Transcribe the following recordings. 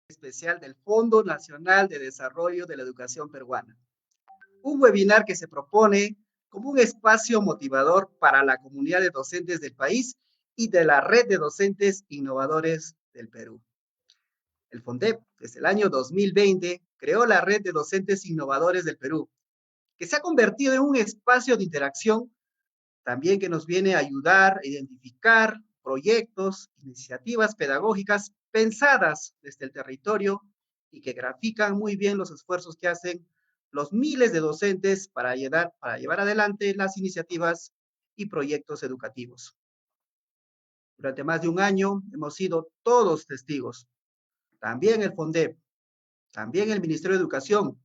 especial del Fondo Nacional de Desarrollo de la Educación Peruana. Un webinar que se propone como un espacio motivador para la comunidad de docentes del país y de la red de docentes innovadores del Perú. El FONDEP, desde el año 2020, creó la red de docentes innovadores del Perú, que se ha convertido en un espacio de interacción también que nos viene a ayudar a identificar proyectos, iniciativas pedagógicas pensadas desde el territorio y que grafican muy bien los esfuerzos que hacen los miles de docentes para llevar adelante las iniciativas y proyectos educativos. Durante más de un año hemos sido todos testigos, también el FONDEP, también el Ministerio de Educación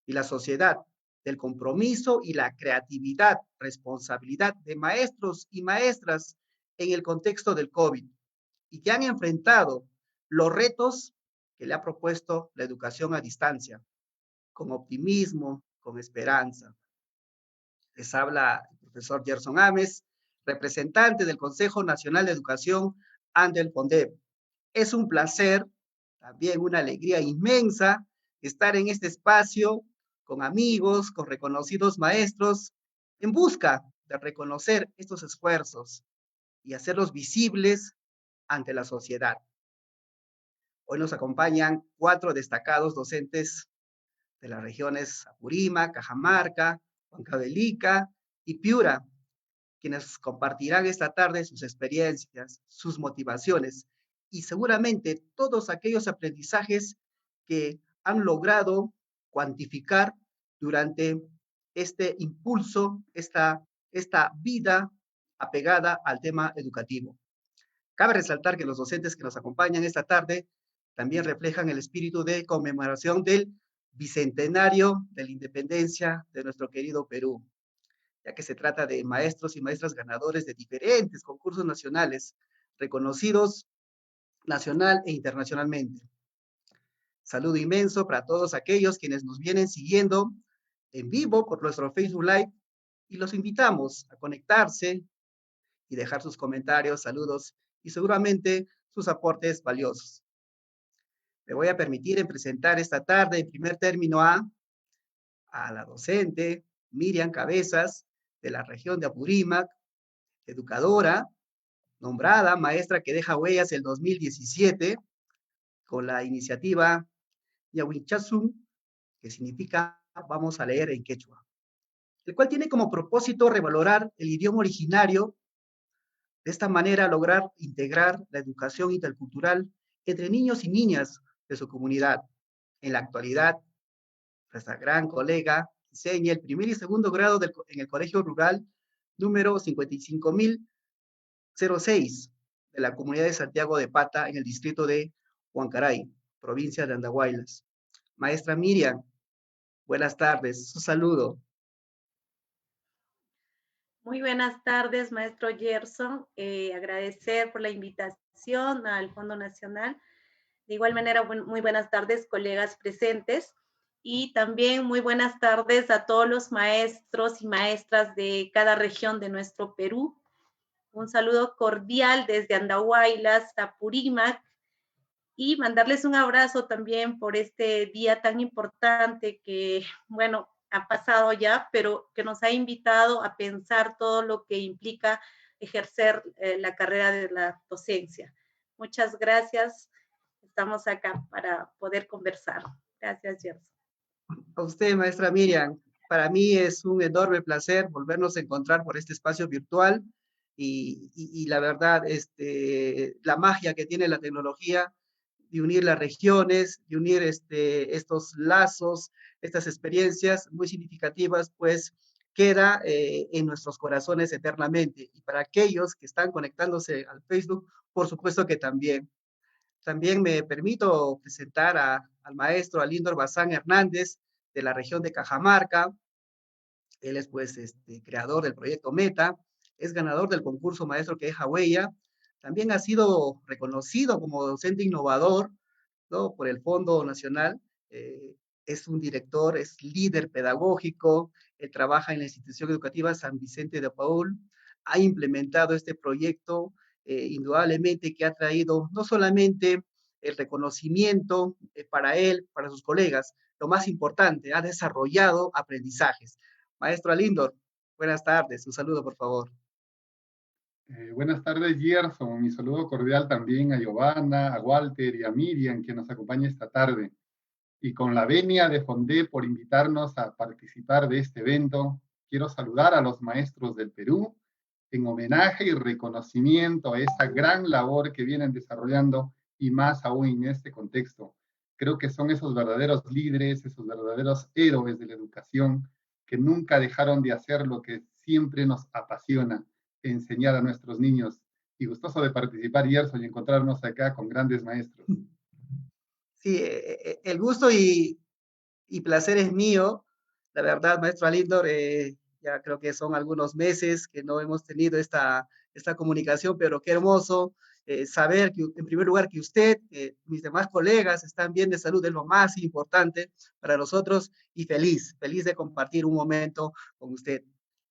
y la sociedad, del compromiso y la creatividad, responsabilidad de maestros y maestras en el contexto del COVID y que han enfrentado los retos que le ha propuesto la educación a distancia, con optimismo, con esperanza. Les habla el profesor Gerson Ames, representante del Consejo Nacional de Educación ante el FONDEP. Es un placer, también una alegría inmensa estar en este espacio con amigos, con reconocidos maestros, en busca de reconocer estos esfuerzos y hacerlos visibles ante la sociedad. Hoy nos acompañan 4 destacados docentes de las regiones Apurímac, Cajamarca, Huancavelica y Piura, quienes compartirán esta tarde sus experiencias, sus motivaciones y seguramente todos aquellos aprendizajes que han logrado cuantificar durante este impulso, esta vida apegada al tema educativo. Cabe resaltar que los docentes que nos acompañan esta tarde también reflejan el espíritu de conmemoración del bicentenario de la independencia de nuestro querido Perú, ya que se trata de maestros y maestras ganadores de diferentes concursos nacionales, reconocidos nacional e internacionalmente. Saludo inmenso para todos aquellos quienes nos vienen siguiendo en vivo por nuestro Facebook Live y los invitamos a conectarse y dejar sus comentarios, saludos y seguramente sus aportes valiosos. Me voy a permitir presentar esta tarde en primer término a la docente Miriam Cabezas de la región de Apurímac, educadora, nombrada maestra que deja huellas el 2017 con la iniciativa Yahuinchazun, que significa vamos a leer en quechua, el cual tiene como propósito revalorar el idioma originario, de esta manera lograr integrar la educación intercultural entre niños y niñas de su comunidad. En la actualidad, nuestra gran colega enseña el primer y segundo grado en el colegio rural número 55.006 de la comunidad de Santiago de Pata en el distrito de Huancaray, provincia de Andahuaylas. Maestra Miriam, buenas tardes, un saludo. Muy buenas tardes, maestro Gerson. Agradecer por la invitación al Fondo Nacional. De igual manera, muy buenas tardes, colegas presentes. Y también muy buenas tardes a todos los maestros y maestras de cada región de nuestro Perú. Un saludo cordial desde Andahuaylas, Apurímac, y mandarles un abrazo también por este día tan importante que, bueno, ha pasado ya, pero que nos ha invitado a pensar todo lo que implica ejercer la carrera de la docencia. Muchas gracias. Estamos acá para poder conversar. Gracias, Gerson. A usted, maestra Miriam, para mí es un enorme placer volvernos a encontrar por este espacio virtual y la verdad, la magia que tiene la tecnología de unir las regiones, de unir estos lazos, estas experiencias muy significativas, pues queda en nuestros corazones eternamente. Y para aquellos que están conectándose al Facebook, por supuesto que también. También me permito presentar al maestro Alindor Bazán Hernández de la región de Cajamarca. Él es pues creador del proyecto Meta, es ganador del concurso Maestro que deja huella. También ha sido reconocido como docente innovador, ¿no?, por el Fondo Nacional. Es un director, es líder pedagógico, él trabaja en la institución educativa San Vicente de Paúl, ha implementado este proyecto indudablemente que ha traído no solamente el reconocimiento para él, para sus colegas. Lo más importante, ha desarrollado aprendizajes. Maestro Alindor, buenas tardes. Un saludo, por favor. Buenas tardes, Gerson. Mi saludo cordial también a Giovanna, a Walter y a Miriam, que nos acompaña esta tarde. Y con la venia de Fondé por invitarnos a participar de este evento, quiero saludar a los maestros del Perú en homenaje y reconocimiento a esa gran labor que vienen desarrollando y más aún en este contexto. Creo que son esos verdaderos líderes, esos verdaderos héroes de la educación que nunca dejaron de hacer lo que siempre nos apasiona, enseñar a nuestros niños. Y gustoso de participar, Gerson, y encontrarnos acá con grandes maestros. Sí, el gusto y placer es mío. La verdad, maestro Alindor, ya creo que son algunos meses que no hemos tenido esta comunicación, pero qué hermoso saber que, en primer lugar, que usted, mis demás colegas están bien de salud, es lo más importante para nosotros y feliz de compartir un momento con usted.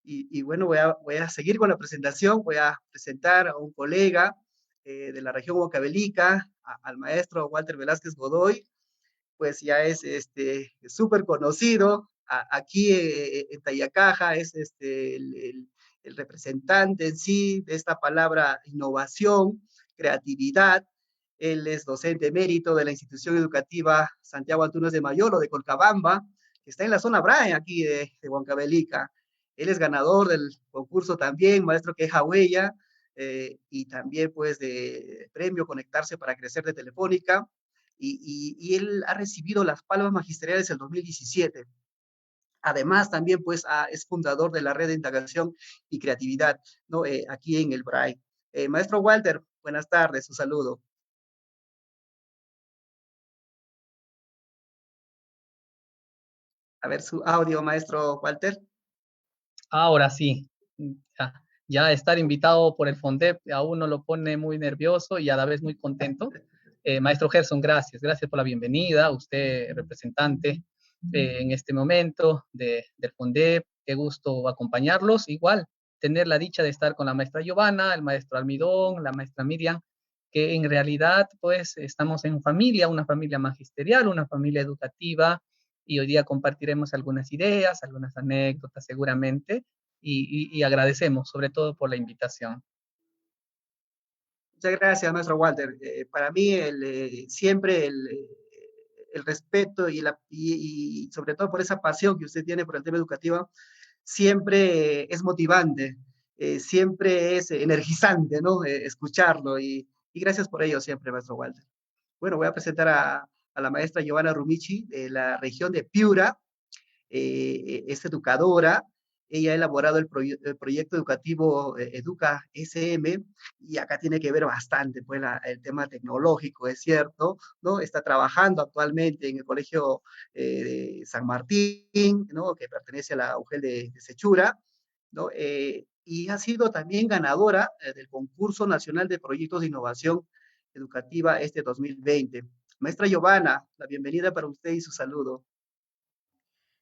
Y bueno, voy a seguir con la presentación, voy a presentar a un colega de la región Huancavelica, al maestro Walter Velázquez Godoy, pues ya es súper conocido. Aquí en Tayacaja es el representante en sí de esta palabra innovación, creatividad. Él es docente emérito de la institución educativa Santiago Antunes de Mayolo de Colcabamba, que está en la zona BRAE aquí de Huancavelica. Él es ganador del concurso también, maestro Queja Huella, y también pues de premio Conectarse para Crecer de Telefónica, y él ha recibido las palmas magisteriales en 2017. Además, también pues es fundador de la red de integración y creatividad, ¿no? Aquí en el BRAE. Maestro Walter, buenas tardes, un saludo. A ver su audio, maestro Walter. Ahora sí, ya estar invitado por el FONDEP a uno lo pone muy nervioso y a la vez muy contento. Maestro Gerson, gracias por la bienvenida, usted representante en este momento del FONDEP, qué gusto acompañarlos. Igual, tener la dicha de estar con la maestra Giovanna, el maestro Almidón, la maestra Miriam, que en realidad pues estamos en familia, una familia magisterial, una familia educativa, y hoy día compartiremos algunas ideas, algunas anécdotas seguramente, y agradecemos sobre todo por la invitación. Muchas gracias, maestro Walter. Para mí, siempre el respeto y sobre todo por esa pasión que usted tiene por el tema educativo, siempre es motivante, siempre es energizante, ¿no? Escucharlo y gracias por ello siempre, maestro Walter. Bueno, voy a presentar a la maestra Giovanna Rumici de la región de Piura. Es educadora. Ella ha elaborado el proyecto educativo Educa SM, y acá tiene que ver bastante pues, el tema tecnológico, es cierto, ¿no? Está trabajando actualmente en el Colegio de San Martín, ¿no? Que pertenece a la UGEL de Sechura, ¿no? Y ha sido también ganadora del Concurso Nacional de Proyectos de Innovación Educativa este 2020. Maestra Giovanna, la bienvenida para usted y su saludo.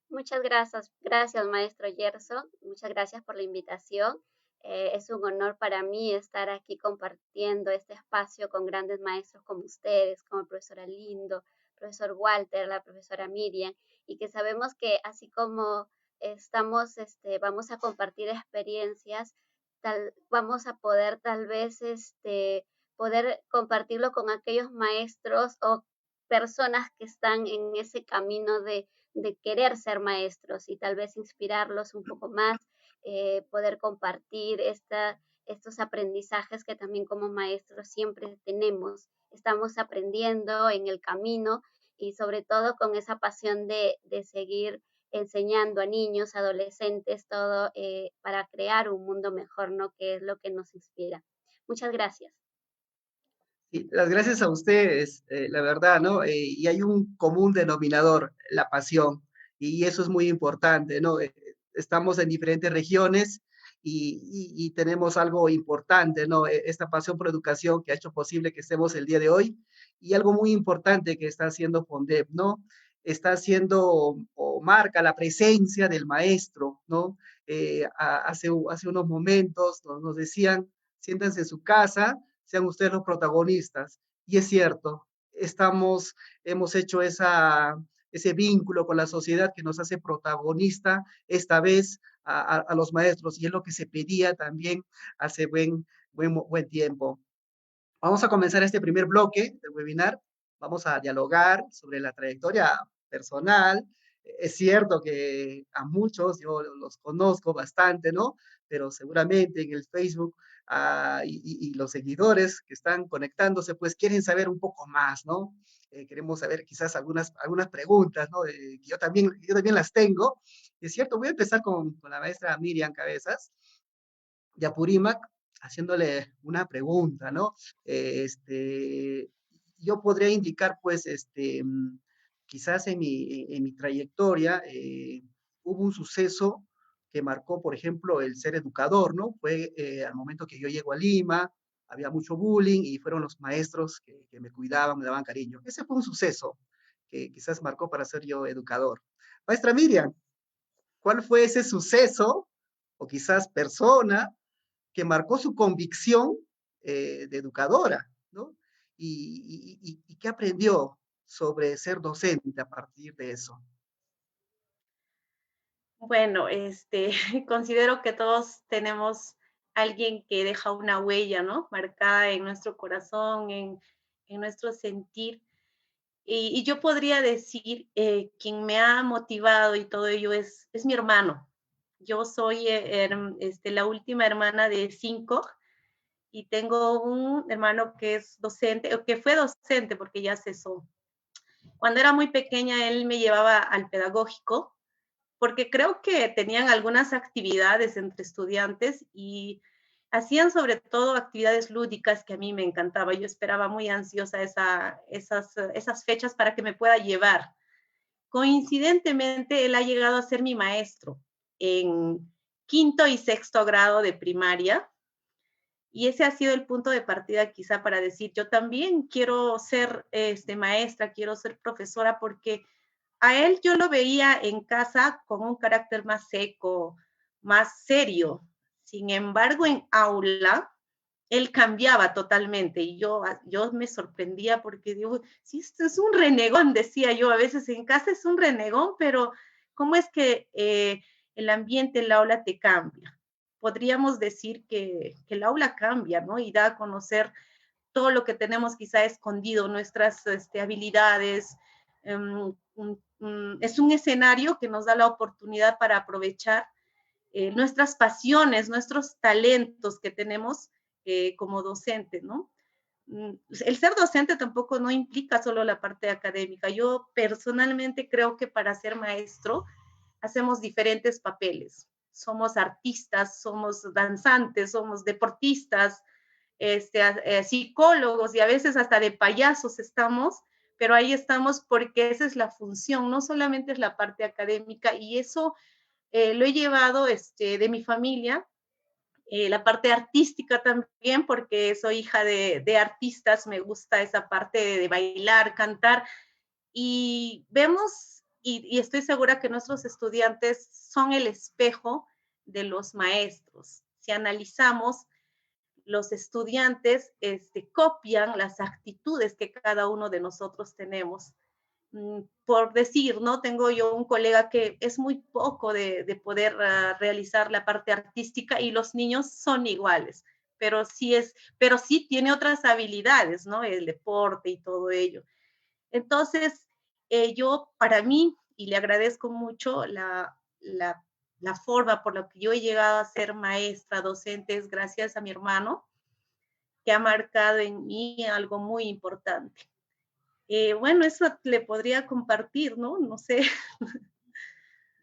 Muchas gracias maestro Gerson, muchas gracias por la invitación. Es un honor para mí estar aquí compartiendo este espacio con grandes maestros como ustedes, como el profesor Alindo, profesor Walter, la profesora Miriam, y que sabemos que así como estamos, vamos a compartir experiencias, vamos a poder tal vez poder compartirlo con aquellos maestros o personas que están en ese camino de querer ser maestros y tal vez inspirarlos un poco más, poder compartir estos aprendizajes que también como maestros siempre tenemos. Estamos aprendiendo en el camino y sobre todo con esa pasión de seguir enseñando a niños, adolescentes, todo para crear un mundo mejor, ¿no? Que es lo que nos inspira. Muchas gracias. Sí, las gracias a ustedes, la verdad, ¿no? Y hay un común denominador, la pasión, y eso es muy importante, ¿no? Estamos en diferentes regiones y tenemos algo importante, ¿no? Esta pasión por educación que ha hecho posible que estemos el día de hoy, y algo muy importante que está haciendo FONDEP, ¿no? Está haciendo o marca la presencia del maestro, ¿no? Hace unos momentos nos decían, siéntanse en su casa, sean ustedes los protagonistas. Y es cierto, hemos hecho ese vínculo con la sociedad que nos hace protagonista esta vez a los maestros, y es lo que se pedía también hace buen tiempo. Vamos a comenzar este primer bloque del webinar. Vamos a dialogar sobre la trayectoria personal. Es cierto que a muchos yo los conozco bastante, ¿no? Pero seguramente en el Facebook y los seguidores que están conectándose, pues quieren saber un poco más, ¿no? Queremos saber quizás algunas preguntas, ¿no? Que yo también las tengo. Es cierto, voy a empezar con la maestra Miriam Cabezas de Apurímac, haciéndole una pregunta, ¿no? Yo podría indicar, pues, quizás en mi trayectoria hubo un suceso que marcó, por ejemplo, el ser educador, ¿no? Fue al momento que yo llego a Lima, había mucho bullying y fueron los maestros que me cuidaban, me daban cariño. Ese fue un suceso que quizás marcó para ser yo educador. Maestra Miriam, ¿cuál fue ese suceso o quizás persona que marcó su convicción de educadora, ¿no? Y qué aprendió sobre ser docente a partir de eso. Bueno, considero que todos tenemos alguien que deja una huella, ¿no? Marcada en nuestro corazón, en nuestro sentir. Y yo podría decir, quien me ha motivado y todo ello es mi hermano. Yo soy la última hermana de 5 y tengo un hermano que es docente, o que fue docente porque ya cesó. Cuando era muy pequeña, él me llevaba al pedagógico porque creo que tenían algunas actividades entre estudiantes y hacían sobre todo actividades lúdicas que a mí me encantaba. Yo esperaba muy ansiosa esas fechas para que me pueda llevar. Coincidentemente, él ha llegado a ser mi maestro en 5º y 6º grado de primaria. Y ese ha sido el punto de partida quizá para decir, yo también quiero ser maestra, quiero ser profesora, porque a él yo lo veía en casa con un carácter más seco, más serio. Sin embargo, en aula, él cambiaba totalmente y yo me sorprendía porque digo, sí, esto es un renegón, decía yo, a veces en casa es un renegón, pero ¿cómo es que el ambiente, el aula te cambia? Podríamos decir que el aula cambia, ¿no? Y da a conocer todo lo que tenemos quizá escondido, nuestras habilidades. Es un escenario que nos da la oportunidad para aprovechar nuestras pasiones, nuestros talentos que tenemos como docente, ¿no? El ser docente tampoco no implica solo la parte académica. Yo personalmente creo que para ser maestro hacemos diferentes papeles. Somos artistas, somos danzantes, somos deportistas, psicólogos y a veces hasta de payasos estamos, pero ahí estamos porque esa es la función, no solamente es la parte académica, y eso lo he llevado de mi familia, la parte artística también, porque soy hija de artistas, me gusta esa parte de bailar, cantar, y vemos, y estoy segura que nuestros estudiantes son el espejo de los maestros. Si analizamos, los estudiantes copian las actitudes que cada uno de nosotros tenemos. Por decir, ¿no? Tengo yo un colega que es muy poco de poder realizar la parte artística y los niños son iguales, pero sí tiene otras habilidades, ¿no? El deporte y todo ello. Entonces, yo para mí, y le agradezco mucho la forma por la que yo he llegado a ser maestra, docente, es gracias a mi hermano, que ha marcado en mí algo muy importante. Bueno, eso le podría compartir, ¿no? No sé.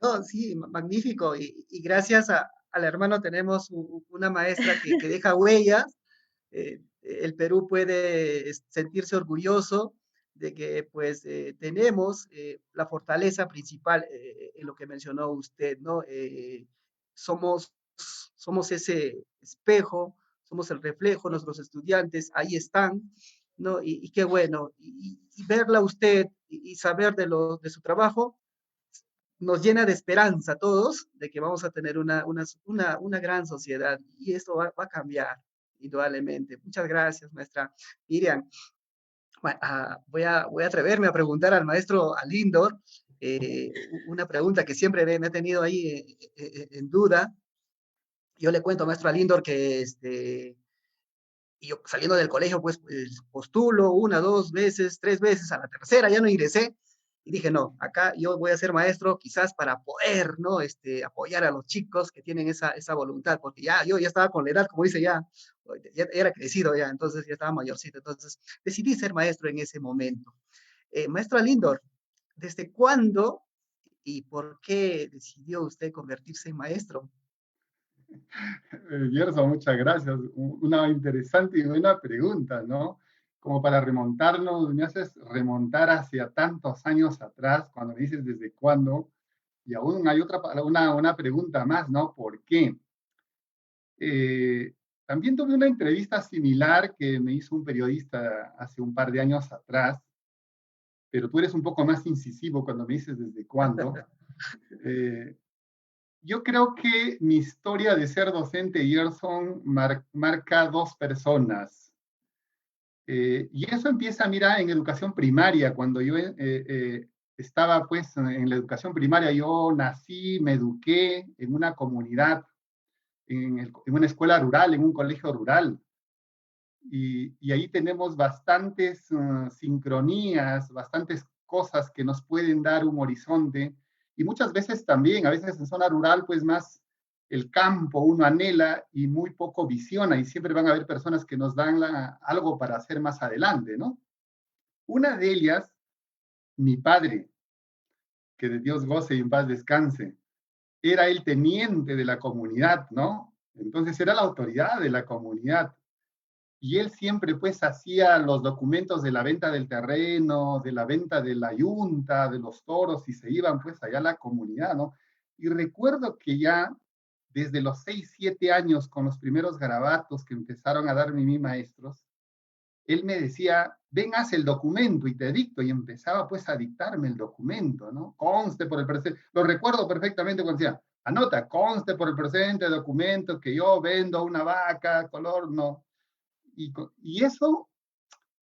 No, sí, magnífico. Y gracias al hermano tenemos una maestra que deja huellas. El Perú puede sentirse orgulloso de que pues tenemos la fortaleza principal en lo que mencionó usted, ¿no? Somos ese espejo, somos el reflejo, nuestros estudiantes ahí están, ¿no? Y qué bueno. Y verla a usted y saber de su trabajo nos llena de esperanza a todos de que vamos a tener una gran sociedad y esto va a cambiar indudablemente. Muchas gracias, maestra Miriam. voy a atreverme a preguntar al maestro Alindor una pregunta que siempre me ha tenido ahí en duda. Yo le cuento, maestro Alindor, que yo saliendo del colegio, pues postulo 1, 2 veces, 3 veces, a la tercera ya no ingresé. Y dije, no, acá yo voy a ser maestro quizás para poder, ¿no? Apoyar a los chicos que tienen esa voluntad, porque yo ya estaba con la edad, como dice, ya era crecido ya, entonces ya estaba mayorcito. Entonces decidí ser maestro en ese momento. Maestro Alindor, ¿desde cuándo y por qué decidió usted convertirse en maestro? Gerson, muchas gracias. Una interesante y buena pregunta, ¿no? Como para remontarnos, me haces remontar hacia tantos años atrás, cuando me dices desde cuándo, y aún hay una pregunta más, ¿no? ¿Por qué? También tuve una entrevista similar que me hizo un periodista hace un par de años atrás, pero tú eres un poco más incisivo cuando me dices desde cuándo. Yo creo que mi historia de ser docente, Gerson, marca dos personas. Y eso empieza, mira, en educación primaria. Cuando yo estaba pues en la educación primaria, yo nací, me eduqué en una comunidad, en una escuela rural, en un colegio rural. Y ahí tenemos bastantes sincronías, bastantes cosas que nos pueden dar un horizonte. Y muchas veces también, a veces en zona rural, pues más el campo uno anhela y muy poco visiona, y siempre van a haber personas que nos dan algo para hacer más adelante, ¿no? Una de ellas, mi padre, que de Dios goce y en paz descanse, era el teniente de la comunidad, ¿no? Entonces era la autoridad de la comunidad. Y él siempre pues hacía los documentos de la venta del terreno, de la venta de la yunta, de los toros, y se iban pues allá a la comunidad, ¿no? Y recuerdo que ya desde los 6, 7 años, con los primeros garabatos que empezaron a darme mis maestros, él me decía, ven, haz el documento y te dicto, y empezaba pues a dictarme el documento, ¿no? Conste por el presente, lo recuerdo perfectamente cuando decía, anota, conste por el presente documento que yo vendo una vaca, color, no. Y eso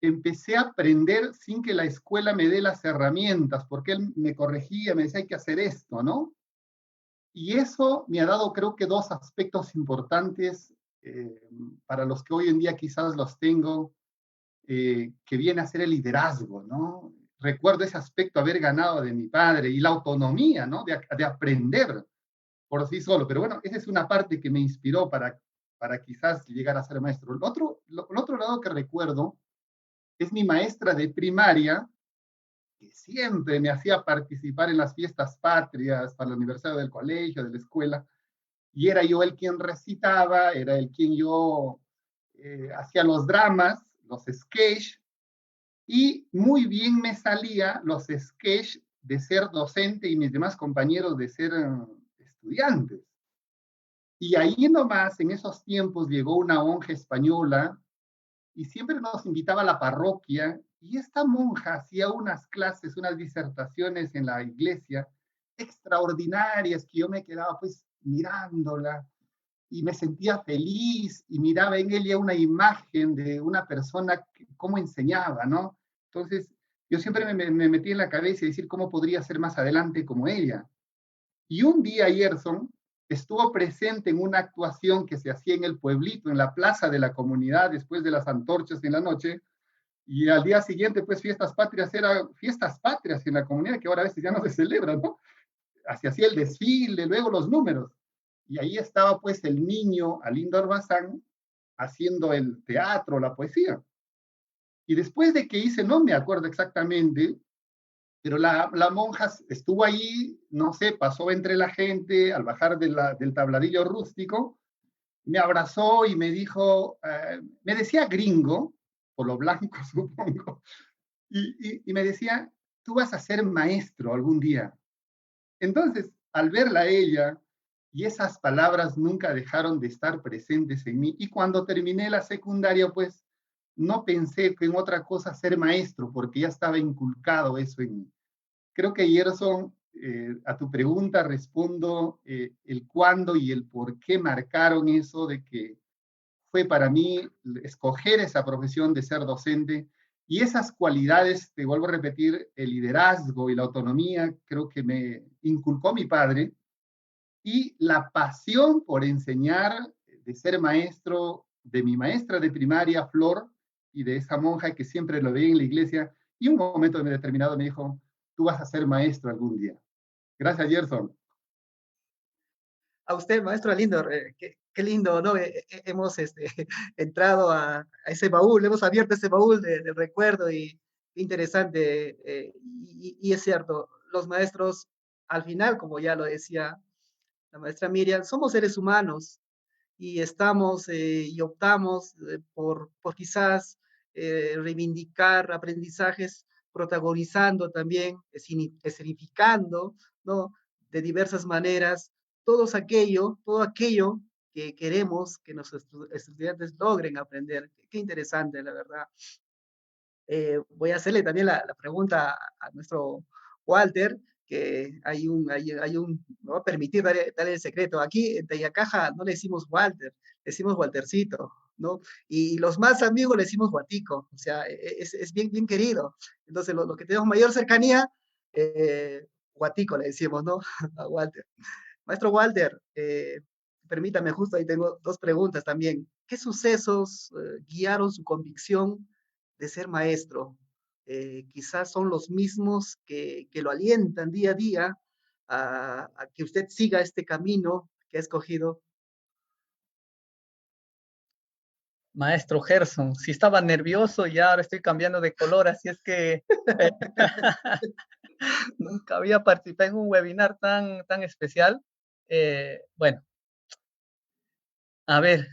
empecé a aprender sin que la escuela me dé las herramientas, porque él me corregía, me decía, hay que hacer esto, ¿no? Y eso me ha dado, creo que, dos aspectos importantes para los que hoy en día quizás los tengo, que viene a ser el liderazgo, ¿no? Recuerdo ese aspecto haber ganado de mi padre y la autonomía, ¿no? De aprender por sí solo. Pero bueno, esa es una parte que me inspiró para quizás llegar a ser maestro. El otro lado que recuerdo es mi maestra de primaria, que siempre me hacía participar en las fiestas patrias para el aniversario del colegio, de la escuela, y era yo el quien recitaba, era el quien yo hacía los dramas, los sketches, y muy bien me salía los sketches de ser docente y mis demás compañeros de ser estudiantes. Y ahí nomás, en esos tiempos, llegó una monja española y siempre nos invitaba a la parroquia, y esta monja hacía unas clases, unas disertaciones en la iglesia extraordinarias, que yo me quedaba pues mirándola y me sentía feliz y miraba en ella una imagen de una persona que, cómo enseñaba, ¿no? Entonces yo siempre me metí en la cabeza y decir cómo podría ser más adelante como ella. Y un día Gerson estuvo presente en una actuación que se hacía en el pueblito, en la plaza de la comunidad, después de las antorchas en la noche, y al día siguiente, pues fiestas patrias, eran fiestas patrias en la comunidad, que ahora a veces ya no se celebran, ¿no? Así hacía el desfile, luego los números. Y ahí estaba pues el niño Alindor Bazán haciendo el teatro, la poesía. Y después de que hice, no me acuerdo exactamente, pero la monja estuvo ahí, no sé, pasó entre la gente al bajar del tabladillo rústico, me abrazó y me dijo, me decía gringo, por lo blanco supongo, y me decía, tú vas a ser maestro algún día. Entonces, al verla a ella, y esas palabras nunca dejaron de estar presentes en mí, y cuando terminé la secundaria, pues no pensé que en otra cosa ser maestro, porque ya estaba inculcado eso en mí. Creo que Gerson, a tu pregunta respondo el cuándo y el por qué marcaron eso de que fue para mí escoger esa profesión de ser docente, Y esas cualidades, te vuelvo a repetir, el liderazgo y la autonomía, creo que me inculcó mi padre, y la pasión por enseñar, de ser maestro, de mi maestra de primaria, Flor, y de esa monja que siempre lo veía en la iglesia, y un momento determinado me dijo, tú vas a ser maestro algún día. Gracias, Gerson. A usted, maestro Lindo, qué lindo, ¿no? Hemos entrado a ese baúl, hemos abierto ese baúl de recuerdo y interesante. Y es cierto, los maestros, al final, como ya lo decía la maestra Miriam, somos seres humanos y estamos y optamos por quizás reivindicar aprendizajes, protagonizando también, escenificando, ¿no? De diversas maneras, todo aquello que queremos que nuestros estudiantes logren aprender. Qué interesante, la verdad. Voy a hacerle también la pregunta a nuestro Walter, que me va a permitir darle el secreto. Aquí en Tayacaja no le decimos Walter, le decimos Waltercito, ¿no? Y los más amigos le decimos Guatico, o sea, es bien, bien querido. Entonces, lo que tenemos mayor cercanía, Guatico le decimos, ¿no? A Walter. Maestro Walter, permítame, justo ahí tengo dos preguntas también. ¿Qué sucesos guiaron su convicción de ser maestro? Quizás son los mismos que lo alientan día a día a que usted siga este camino que ha escogido. Maestro Gerson, si estaba nervioso y ahora estoy cambiando de color, así es que nunca había participado en un webinar tan especial. Bueno, a ver,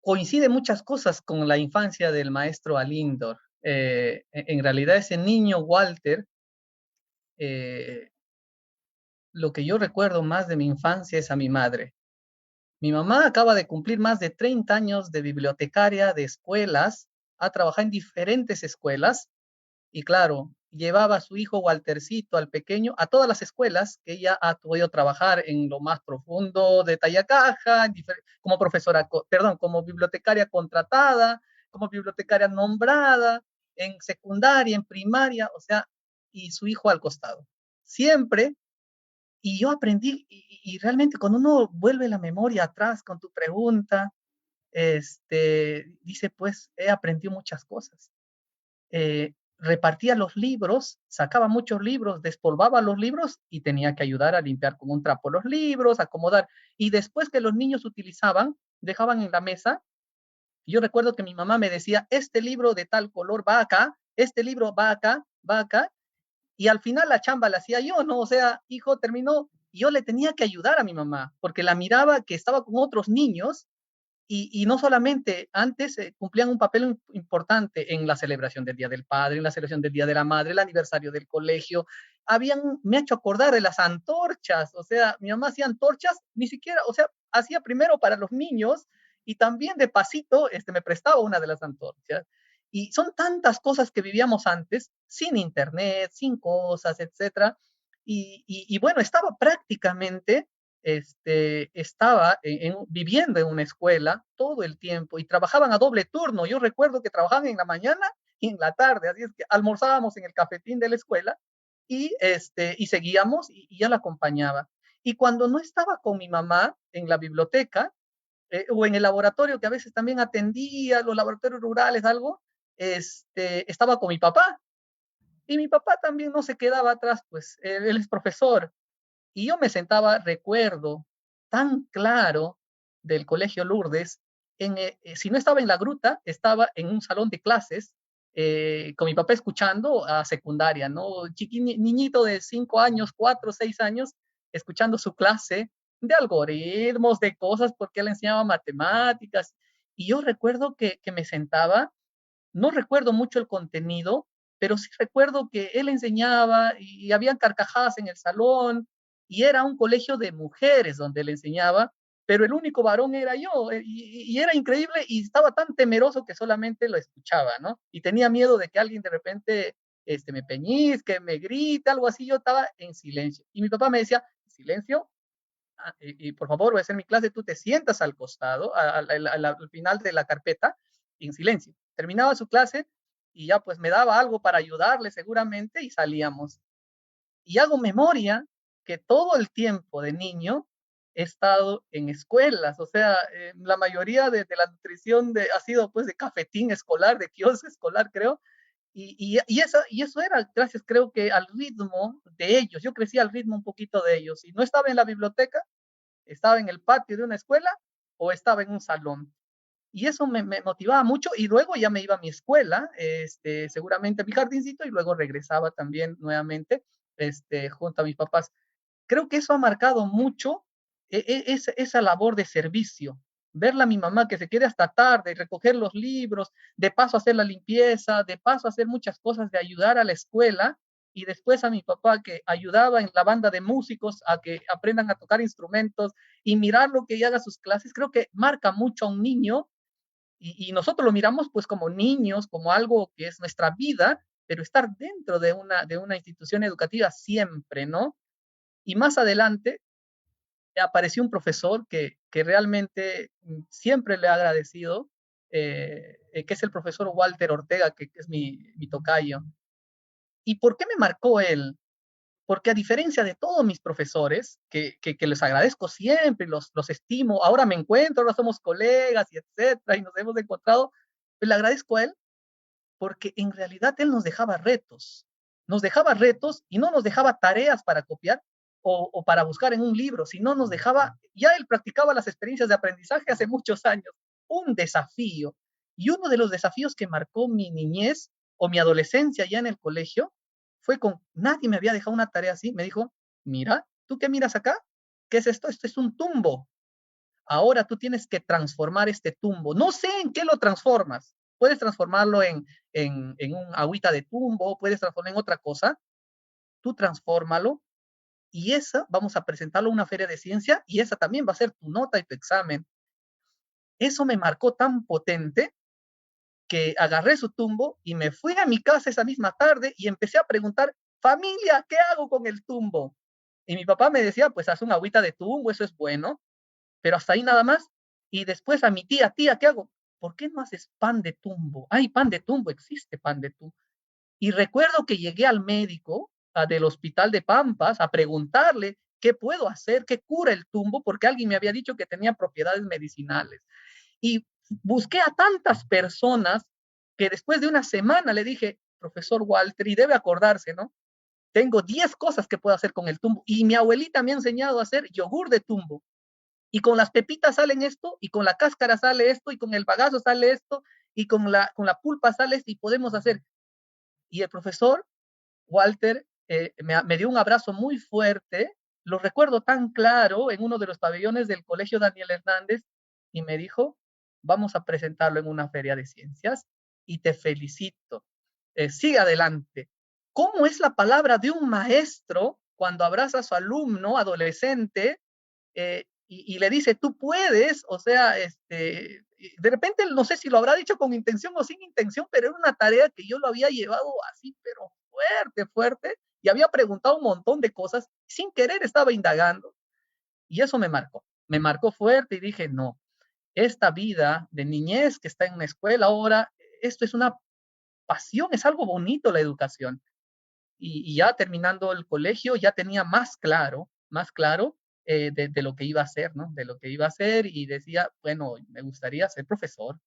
coincide muchas cosas con la infancia del maestro Alindor. En realidad ese niño Walter, eh, lo que yo recuerdo más de mi infancia es a mi madre. Mi mamá acaba de cumplir más de 30 años de bibliotecaria de escuelas, ha trabajado en diferentes escuelas y claro, llevaba a su hijo Waltercito, al pequeño, a todas las escuelas que ella ha podido trabajar en lo más profundo de Tayacaja, como profesora, perdón, como bibliotecaria contratada, como bibliotecaria nombrada, en secundaria, en primaria, o sea, y su hijo al costado. Siempre, y yo aprendí, y realmente cuando uno vuelve la memoria atrás con tu pregunta, dice, pues he aprendido muchas cosas. Repartía los libros, sacaba muchos libros, despolvaba los libros y tenía que ayudar a limpiar con un trapo los libros, acomodar. Y después que los niños utilizaban, dejaban en la mesa. Yo recuerdo que mi mamá me decía, este libro de tal color va acá, este libro va acá, va acá. Y al final la chamba la hacía yo, ¿no? O sea, hijo, terminó, y yo le tenía que ayudar a mi mamá, porque la miraba que estaba con otros niños y no solamente antes cumplían un papel importante en la celebración del Día del Padre, en la celebración del Día de la Madre, el aniversario del colegio. Me ha hecho acordar de las antorchas, o sea, mi mamá hacía antorchas, ni siquiera, o sea, hacía primero para los niños y también de pasito me prestaba una de las antorchas. Y son tantas cosas que vivíamos antes, sin internet, sin cosas, etcétera. Y bueno, estaba prácticamente estaba viviendo en una escuela todo el tiempo y trabajaban a doble turno. Yo recuerdo que trabajaban en la mañana y en la tarde, así es que almorzábamos en el cafetín de la escuela y seguíamos y ya la acompañaba. Y cuando no estaba con mi mamá en la biblioteca o en el laboratorio, que a veces también atendía, los laboratorios rurales, algo, estaba con mi papá. Y mi papá también no se quedaba atrás, pues él es profesor. Y yo me sentaba, recuerdo, tan claro del Colegio Lourdes, si no estaba en la gruta, estaba en un salón de clases con mi papá escuchando a secundaria, ¿no? Niñito de 5 años, 4, 6 años, escuchando su clase de algoritmos, de cosas, porque él enseñaba matemáticas. Y yo recuerdo que me sentaba, no recuerdo mucho el contenido, pero sí recuerdo que él enseñaba y había carcajadas en el salón y era un colegio de mujeres donde él enseñaba, pero el único varón era yo y era increíble y estaba tan temeroso que solamente lo escuchaba, ¿no? Y tenía miedo de que alguien de repente me peñizque, me grite, algo así, yo estaba en silencio. Y mi papá me decía, silencio, y por favor, voy a hacer mi clase, tú te sientas al costado, al final de la carpeta, en silencio. Terminaba su clase y ya pues me daba algo para ayudarle seguramente y salíamos. Y hago memoria que todo el tiempo de niño he estado en escuelas, o sea, la mayoría de la nutrición ha sido pues de cafetín escolar, de kiosco escolar, creo, y eso era gracias, creo que al ritmo de ellos. Yo crecí al ritmo un poquito de ellos. Y no estaba en la biblioteca, estaba en el patio de una escuela o estaba en un salón. Y eso me motivaba mucho. Y luego ya me iba a mi escuela, seguramente a mi jardincito, y luego regresaba también nuevamente junto a mis papás. Creo que eso ha marcado mucho esa labor de servicio. Verla a mi mamá que se quede hasta tarde, recoger los libros, de paso hacer la limpieza, de paso hacer muchas cosas, de ayudar a la escuela, y después a mi papá que ayudaba en la banda de músicos a que aprendan a tocar instrumentos y mirar lo que ella haga sus clases. Creo que marca mucho a un niño, y nosotros lo miramos pues como niños, como algo que es nuestra vida, pero estar dentro de una institución educativa siempre, ¿no? Y más adelante apareció un profesor que realmente siempre le he agradecido, que es el profesor Walter Ortega, que es mi tocayo. ¿Y por qué me marcó él? Porque a diferencia de todos mis profesores, que les agradezco siempre, los estimo, ahora me encuentro, ahora somos colegas y etcétera, y nos hemos encontrado, pues le agradezco a él porque en realidad él nos dejaba retos y no nos dejaba tareas para copiar o para buscar en un libro, sino nos dejaba, ya él practicaba las experiencias de aprendizaje hace muchos años, un desafío. Y uno de los desafíos que marcó mi niñez o mi adolescencia ya en el colegio fue con, nadie me había dejado una tarea así, me dijo, mira, ¿tú qué miras acá? ¿Qué es esto? Esto es un tumbo. Ahora tú tienes que transformar este tumbo. No sé en qué lo transformas. Puedes transformarlo en un agüita de tumbo, puedes transformarlo en otra cosa. Tú transfórmalo y esa vamos a presentarlo a una feria de ciencia y esa también va a ser tu nota y tu examen. Eso me marcó tan potente que agarré su tumbo y me fui a mi casa esa misma tarde y empecé a preguntar, familia, ¿qué hago con el tumbo? Y mi papá me decía, pues haz una agüita de tumbo, eso es bueno, pero hasta ahí nada más. Y después a mi tía, ¿qué hago? ¿Por qué no haces pan de tumbo? Ay, pan de tumbo, existe pan de tumbo. Y recuerdo que llegué al médico del hospital de Pampas a preguntarle qué puedo hacer, qué cura el tumbo, porque alguien me había dicho que tenía propiedades medicinales. Y busqué a tantas personas que después de una semana le dije, profesor Walter, y debe acordarse, ¿no? Tengo 10 cosas que puedo hacer con el tumbo. Y mi abuelita me ha enseñado a hacer yogur de tumbo. Y con las pepitas salen esto, y con la cáscara sale esto, y con el bagazo sale esto, y con la pulpa sale esto, y podemos hacer. Y el profesor Walter me dio un abrazo muy fuerte, lo recuerdo tan claro, en uno de los pabellones del Colegio Daniel Hernández, y me dijo, vamos a presentarlo en una feria de ciencias, y te felicito. Sigue adelante. ¿Cómo es la palabra de un maestro cuando abraza a su alumno adolescente y le dice, tú puedes? O sea, de repente no sé si lo habrá dicho con intención o sin intención, pero era una tarea que yo lo había llevado así, pero fuerte, y había preguntado un montón de cosas, sin querer estaba indagando, y eso me marcó fuerte, y dije, no, esta vida de niñez que está en una escuela ahora, esto es una pasión, es algo bonito la educación. Y ya terminando el colegio ya tenía más claro de lo que iba a hacer, ¿no? De lo que iba a hacer, y decía, bueno, me gustaría ser profesor.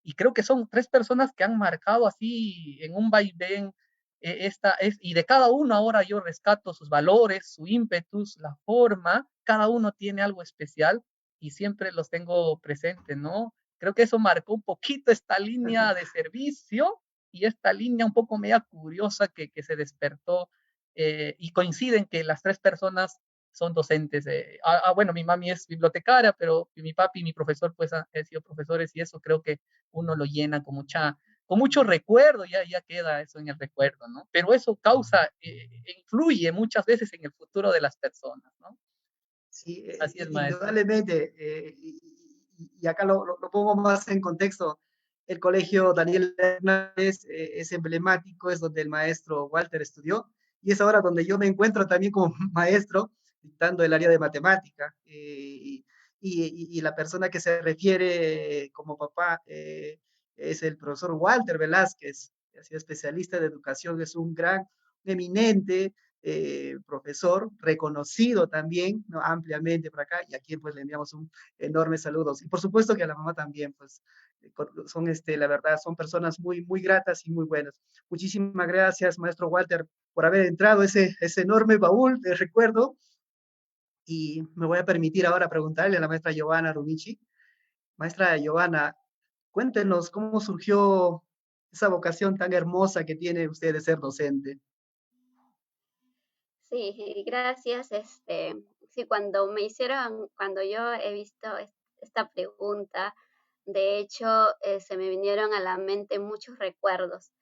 Y creo que son 3 personas que han marcado así en un vaivén y de cada uno ahora yo rescato sus valores, su ímpetus, la forma, cada uno tiene algo especial y siempre los tengo presentes, ¿no? Creo que eso marcó un poquito esta línea de servicio y esta línea un poco media curiosa que se despertó, y coinciden que las 3 personas son docentes. Bueno, mi mami es bibliotecaria, pero mi papi y mi profesor pues han sido profesores, y eso creo que uno lo llena con mucho recuerdo, ya queda eso en el recuerdo, ¿no? Pero eso causa, influye muchas veces en el futuro de las personas, ¿no? Sí, Así es, maestro. indudablemente. Y acá lo pongo más en contexto. El colegio Daniel Hernández es emblemático, es donde el maestro Walter estudió, y es ahora donde yo me encuentro también como maestro, dictando el área de matemática. Y la persona que se refiere como papá es el profesor Walter Velázquez, que ha sido especialista de educación, es un eminente profesor, reconocido también, ¿no? Ampliamente por acá, y a quien pues le enviamos un enorme saludos. Y por supuesto que a la mamá también, pues son, la verdad, son personas muy, muy gratas y muy buenas. Muchísimas gracias, maestro Walter, por haber entrado ese enorme baúl de recuerdo. Y me voy a permitir ahora preguntarle a la maestra Giovanna Rumici. Maestra Giovanna, cuéntenos cómo surgió esa vocación tan hermosa que tiene usted de ser docente. Sí, gracias. Sí, cuando yo he visto esta pregunta, de hecho, se me vinieron a la mente muchos recuerdos,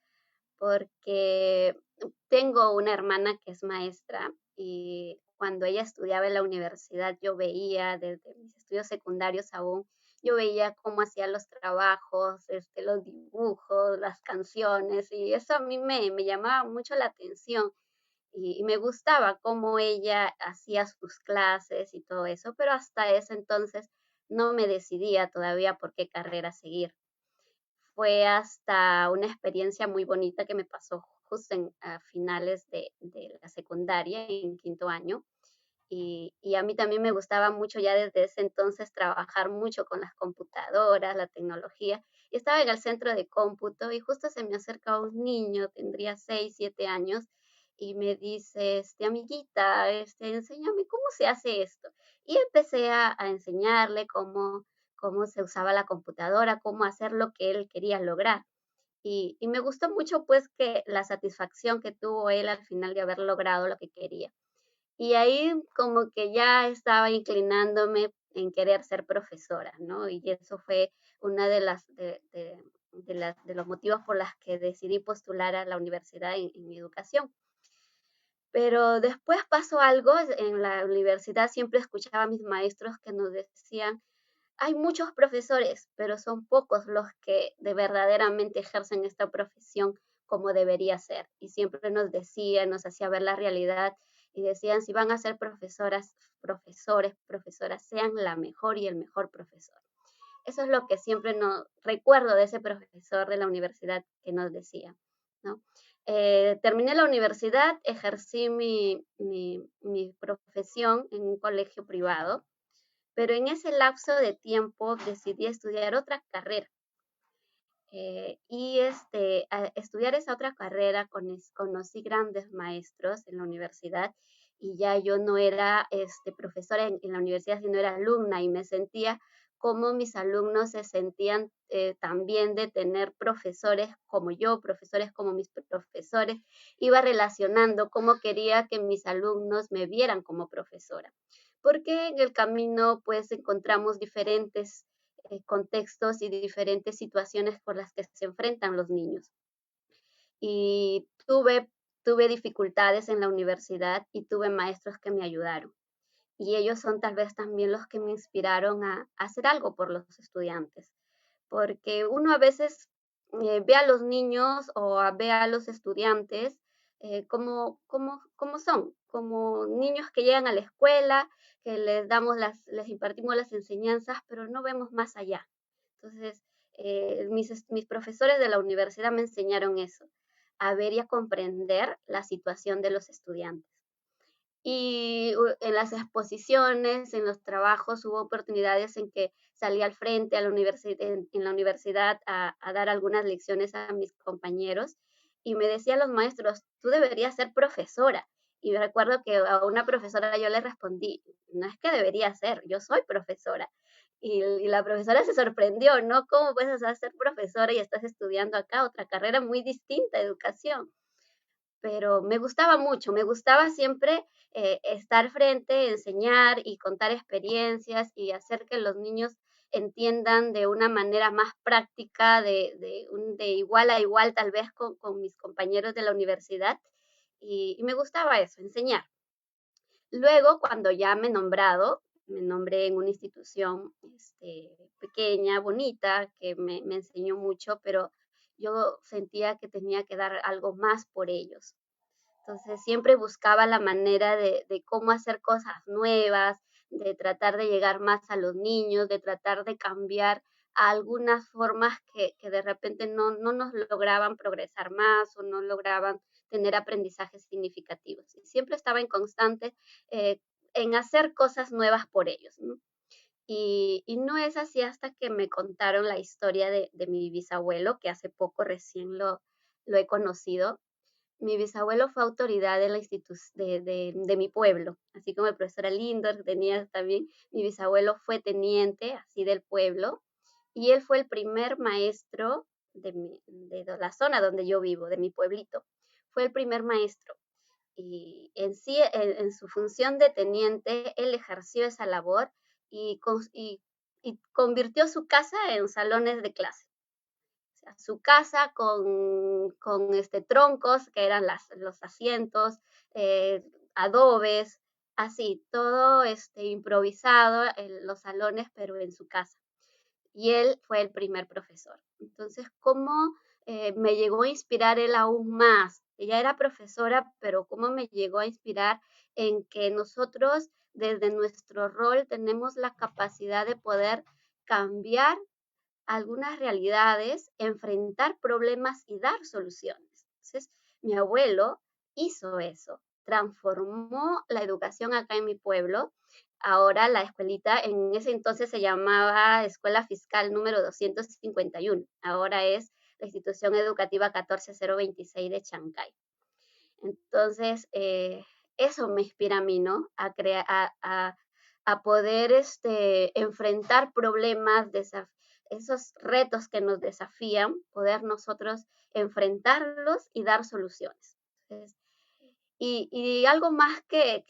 porque tengo una hermana que es maestra y cuando ella estudiaba en la universidad, yo veía desde mis estudios secundarios aún, yo veía cómo hacía los trabajos, los dibujos, las canciones, y eso a mí me llamaba mucho la atención y me gustaba cómo ella hacía sus clases y todo eso, pero hasta ese entonces no me decidía todavía por qué carrera seguir. Fue hasta una experiencia muy bonita que me pasó justo a finales de la secundaria, en quinto año, y a mí también me gustaba mucho ya desde ese entonces trabajar mucho con las computadoras, la tecnología. Y estaba en el centro de cómputo y justo se me acerca un niño, tendría 6, 7 años, y me dice, amiguita, enséñame cómo se hace esto. Y empecé a enseñarle cómo se usaba la computadora, cómo hacer lo que él quería lograr. Y me gustó mucho pues que la satisfacción que tuvo él al final de haber logrado lo que quería. Y ahí como que ya estaba inclinándome en querer ser profesora, ¿no? Y eso fue una de los motivos por las que decidí postular a la universidad en educación. Pero después pasó algo, en la universidad siempre escuchaba a mis maestros que nos decían, hay muchos profesores, pero son pocos los que de verdaderamente ejercen esta profesión como debería ser. Y siempre nos decían, nos hacía ver la realidad y decían, si van a ser profesoras, sean la mejor y el mejor profesor. Eso es lo que siempre recuerdo de ese profesor de la universidad que nos decía, ¿no? Terminé la universidad, ejercí mi profesión en un colegio privado, pero en ese lapso de tiempo decidí estudiar otra carrera. A estudiar esa otra carrera conocí grandes maestros en la universidad y ya yo no era profesora en la universidad, sino era alumna y me sentía como mis alumnos se sentían también de tener profesores como yo, profesores como mis profesores. Iba relacionando cómo quería que mis alumnos me vieran como profesora, porque en el camino pues encontramos diferentes contextos y diferentes situaciones por las que se enfrentan los niños. Y tuve dificultades en la universidad y tuve maestros que me ayudaron. Y ellos son tal vez también los que me inspiraron a hacer algo por los estudiantes. Porque uno a veces ve a los niños o ve a los estudiantes como son, como niños que llegan a la escuela, que les impartimos las enseñanzas, pero no vemos más allá. Entonces, mis profesores de la universidad me enseñaron eso, a ver y a comprender la situación de los estudiantes. Y en las exposiciones, en los trabajos, hubo oportunidades en que salí al frente en la universidad a dar algunas lecciones a mis compañeros y me decían los maestros, tú deberías ser profesora. Y me recuerdo que a una profesora yo le respondí, no es que debería ser, yo soy profesora. Y la profesora se sorprendió, ¿no? ¿Cómo puedes ser profesora y estás estudiando acá otra carrera muy distinta, educación? Pero me gustaba mucho, me gustaba siempre estar frente, enseñar y contar experiencias y hacer que los niños entiendan de una manera más práctica, de igual a igual tal vez con mis compañeros de la universidad. Y me gustaba eso, enseñar. Luego, cuando ya me nombré en una institución pequeña, bonita, que me enseñó mucho, pero yo sentía que tenía que dar algo más por ellos. Entonces siempre buscaba la manera de cómo hacer cosas nuevas, de tratar de llegar más a los niños, de tratar de cambiar a algunas formas que de repente no nos lograban progresar más o no lograban tener aprendizajes significativos. Y siempre estaba en constante en hacer cosas nuevas por ellos, ¿no? Y no es así hasta que me contaron la historia de mi bisabuelo, que hace poco recién lo he conocido. Mi bisabuelo fue autoridad de la de mi pueblo, así como el profesor Lindor tenía también, mi bisabuelo fue teniente, así del pueblo, y él fue el primer maestro de la zona donde yo vivo, de mi pueblito. Fue el primer maestro. Y en sí, en su función de teniente, él ejerció esa labor y, y convirtió su casa en salones de clase. O sea, su casa con troncos, que eran los asientos, adobes, así, todo improvisado en los salones, pero en su casa. Y él fue el primer profesor. Entonces, ¿cómo me llegó a inspirar él aún más? Ella era profesora, pero ¿cómo me llegó a inspirar en que nosotros desde nuestro rol tenemos la capacidad de poder cambiar algunas realidades, enfrentar problemas y dar soluciones? Entonces, mi abuelo hizo eso, transformó la educación acá en mi pueblo. Ahora la escuelita, en ese entonces se llamaba Escuela Fiscal número 251, ahora es la institución educativa 14026 de Chancay. Entonces, eso me inspira a mí, ¿no? A poder enfrentar problemas, esos retos que nos desafían, poder nosotros enfrentarlos y dar soluciones. Entonces, y algo más que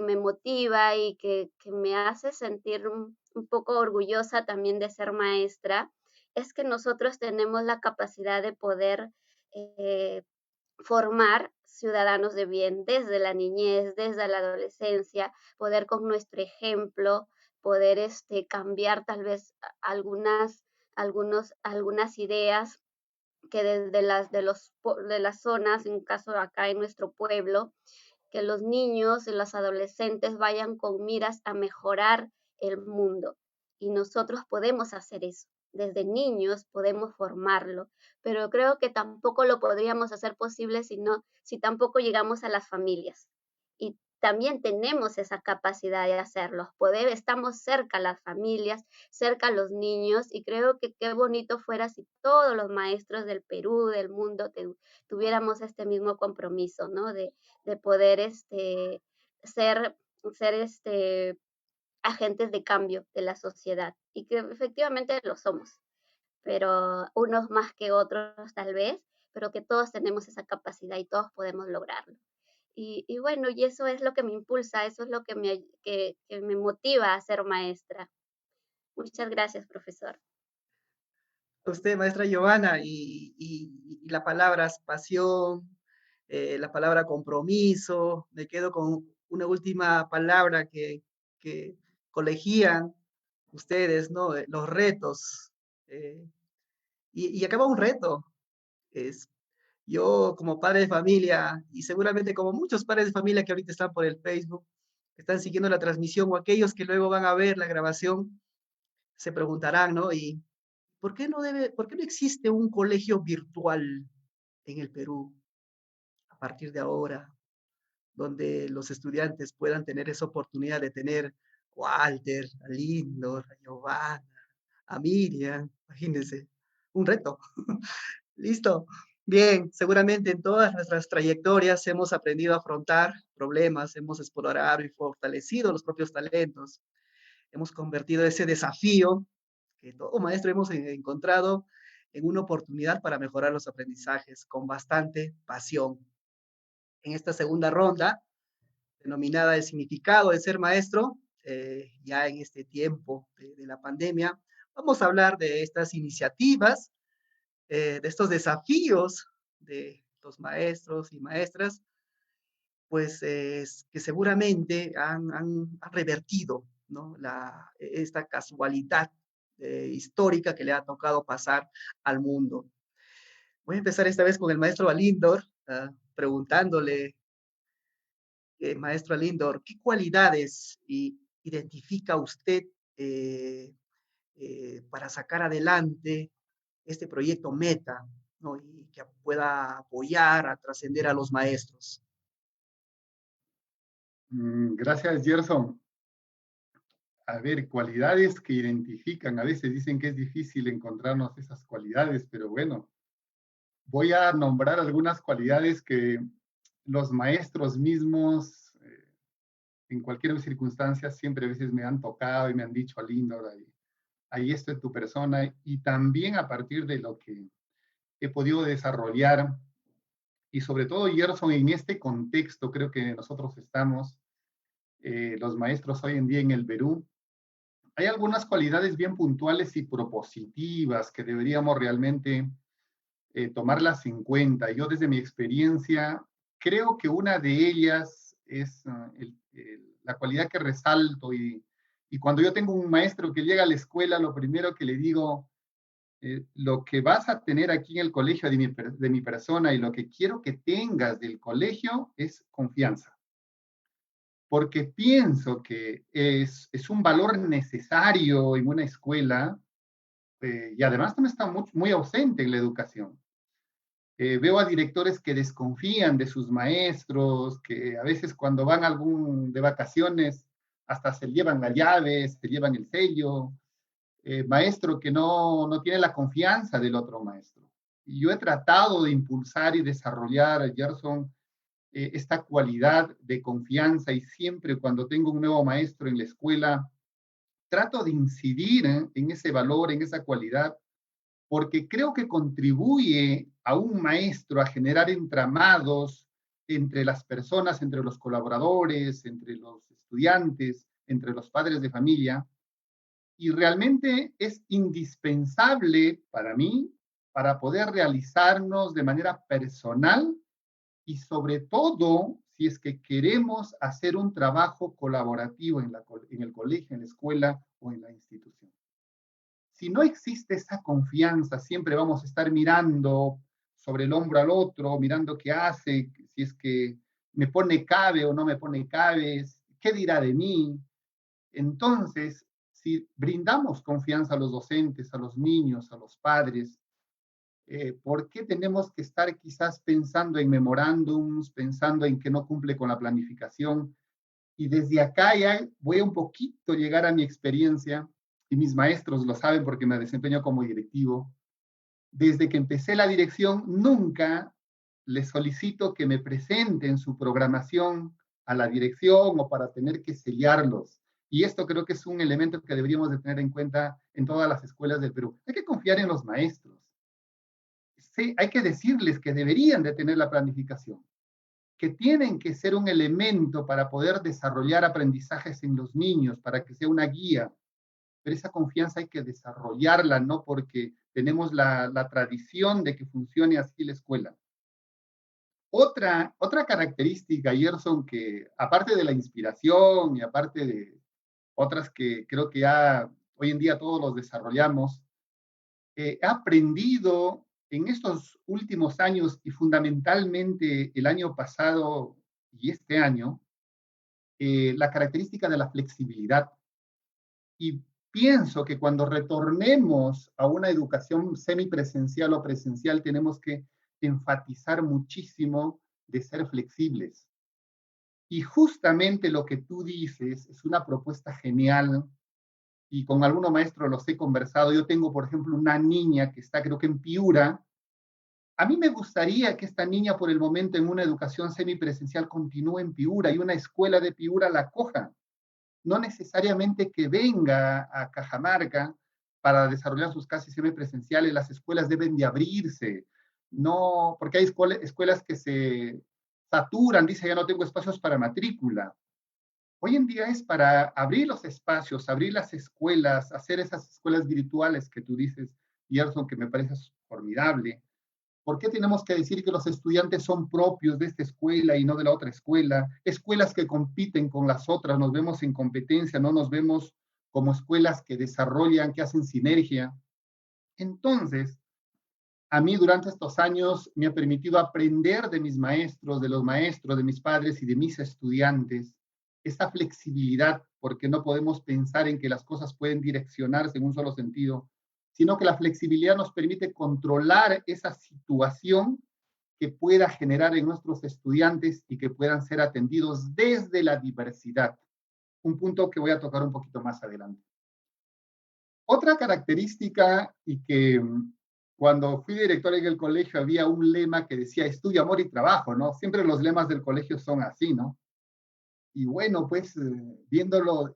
me motiva y que me hace sentir un poco orgullosa también de ser maestra, es que nosotros tenemos la capacidad de poder formar ciudadanos de bien desde la niñez, desde la adolescencia, poder con nuestro ejemplo, poder cambiar tal vez algunas ideas que desde de las zonas, en caso acá en nuestro pueblo, que los niños y los adolescentes vayan con miras a mejorar el mundo. Y nosotros podemos hacer eso. Desde niños podemos formarlo, pero creo que tampoco lo podríamos hacer posible si tampoco llegamos a las familias. Y también tenemos esa capacidad de hacerlo. Estamos cerca a las familias, cerca a los niños, y creo que qué bonito fuera si todos los maestros del Perú, del mundo, tuviéramos este mismo compromiso, ¿no? De poder ser agentes de cambio de la sociedad, y que efectivamente lo somos, pero unos más que otros tal vez, pero que todos tenemos esa capacidad y todos podemos lograrlo. Y bueno, y eso es lo que me impulsa, eso es lo que me motiva a ser maestra. Muchas gracias, profesor. Usted, maestra Giovanna, y la palabra pasión, la palabra compromiso, me quedo con una última palabra que colegían ustedes, ¿no? Los retos. Y acaba un reto. Es, yo como padre de familia, y seguramente como muchos padres de familia que ahorita están por el Facebook, están siguiendo la transmisión, o aquellos que luego van a ver la grabación, se preguntarán, ¿no? ¿Y por qué no existe un colegio virtual en el Perú a partir de ahora, donde los estudiantes puedan tener esa oportunidad de tener a Walter, a Lindor, a Giovanna, a Miriam? Imagínense, un reto. Listo. Bien, seguramente en todas nuestras trayectorias hemos aprendido a afrontar problemas, hemos explorado y fortalecido los propios talentos, hemos convertido ese desafío que todo maestro hemos encontrado en una oportunidad para mejorar los aprendizajes con bastante pasión. En esta segunda ronda, denominada el significado de ser maestro, ya en este tiempo de la pandemia, vamos a hablar de estas iniciativas, de estos desafíos de los maestros y maestras, pues que seguramente han revertido, ¿no? Esta casualidad histórica que le ha tocado pasar al mundo. Voy a empezar esta vez con el maestro Alindor, preguntándole, maestro Alindor, ¿qué cualidades identifica usted para sacar adelante este proyecto Meta, ¿no? Y que pueda apoyar a trascender a los maestros. Gracias, Gerson. A ver, cualidades que identifican. A veces dicen que es difícil encontrarnos esas cualidades, pero bueno, voy a nombrar algunas cualidades que los maestros mismos, en cualquier circunstancia, siempre a veces me han tocado y me han dicho, lindo, ahí está en tu persona, y también a partir de lo que he podido desarrollar, y sobre todo, Gerson, en este contexto creo que nosotros estamos, los maestros hoy en día en el Perú, hay algunas cualidades bien puntuales y propositivas que deberíamos realmente tomarlas en cuenta. Yo desde mi experiencia creo que una de ellas es la cualidad que resalto y cuando yo tengo un maestro que llega a la escuela, lo primero que le digo, lo que vas a tener aquí en el colegio de mi persona y lo que quiero que tengas del colegio es confianza. Porque pienso que es un valor necesario en una escuela y además también está muy ausente en la educación. Veo a directores que desconfían de sus maestros, que a veces cuando van de vacaciones hasta se llevan la llave, se llevan el sello, maestro que no tiene la confianza del otro maestro. Y yo he tratado de impulsar y desarrollar, Gerson, esta cualidad de confianza y siempre cuando tengo un nuevo maestro en la escuela, trato de incidir en ese valor, en esa cualidad, porque creo que contribuye a un maestro a generar entramados entre las personas, entre los colaboradores, entre los estudiantes, entre los padres de familia, y realmente es indispensable para mí para poder realizarnos de manera personal y sobre todo si es que queremos hacer un trabajo colaborativo en el colegio, en la escuela o en la institución. Si no existe esa confianza, siempre vamos a estar mirando sobre el hombro al otro, mirando qué hace, si es que me pone cabe o no me pone cabe, qué dirá de mí. Entonces, si brindamos confianza a los docentes, a los niños, a los padres, ¿por qué tenemos que estar quizás pensando en memorándums, pensando en que no cumple con la planificación? Y desde acá ya voy a un poquito llegar a mi experiencia, y mis maestros lo saben porque me desempeño como directivo. Desde que empecé la dirección, nunca les solicito que me presenten su programación a la dirección o para tener que sellarlos. Y esto creo que es un elemento que deberíamos de tener en cuenta en todas las escuelas del Perú. Hay que confiar en los maestros. Sí, hay que decirles que deberían de tener la planificación, que tienen que ser un elemento para poder desarrollar aprendizajes en los niños, para que sea una guía. Pero esa confianza hay que desarrollarla, no porque tenemos la tradición de que funcione así la escuela. Otra característica, Gerson, que aparte de la inspiración y aparte de otras que creo que ya hoy en día todos los desarrollamos, he aprendido en estos últimos años y fundamentalmente el año pasado y este año, la característica de la flexibilidad. Y pienso que cuando retornemos a una educación semipresencial o presencial, tenemos que enfatizar muchísimo de ser flexibles. Y justamente lo que tú dices es una propuesta genial y con algunos maestros los he conversado. Yo tengo, por ejemplo, una niña que está creo que en Piura. A mí me gustaría que esta niña por el momento en una educación semipresencial continúe en Piura y una escuela de Piura la acoja. No necesariamente que venga a Cajamarca para desarrollar sus clases semipresenciales, las escuelas deben de abrirse, no, porque hay escuelas que se saturan, dice ya no tengo espacios para matrícula. Hoy en día es para abrir los espacios, abrir las escuelas, hacer esas escuelas virtuales que tú dices, Gerson, que me parece formidable. ¿Por qué tenemos que decir que los estudiantes son propios de esta escuela y no de la otra escuela? Escuelas que compiten con las otras, nos vemos en competencia, no nos vemos como escuelas que desarrollan, que hacen sinergia. Entonces, a mí durante estos años me ha permitido aprender de mis maestros, de los maestros, de mis padres y de mis estudiantes, esa flexibilidad, porque no podemos pensar en que las cosas pueden direccionarse en un solo sentido, sino que la flexibilidad nos permite controlar esa situación que pueda generar en nuestros estudiantes y que puedan ser atendidos desde la diversidad. Un punto que voy a tocar un poquito más adelante. Otra característica, y que cuando fui director en el colegio había un lema que decía estudio, amor y trabajo, ¿no? Siempre los lemas del colegio son así, ¿no? Y bueno, pues viéndolo,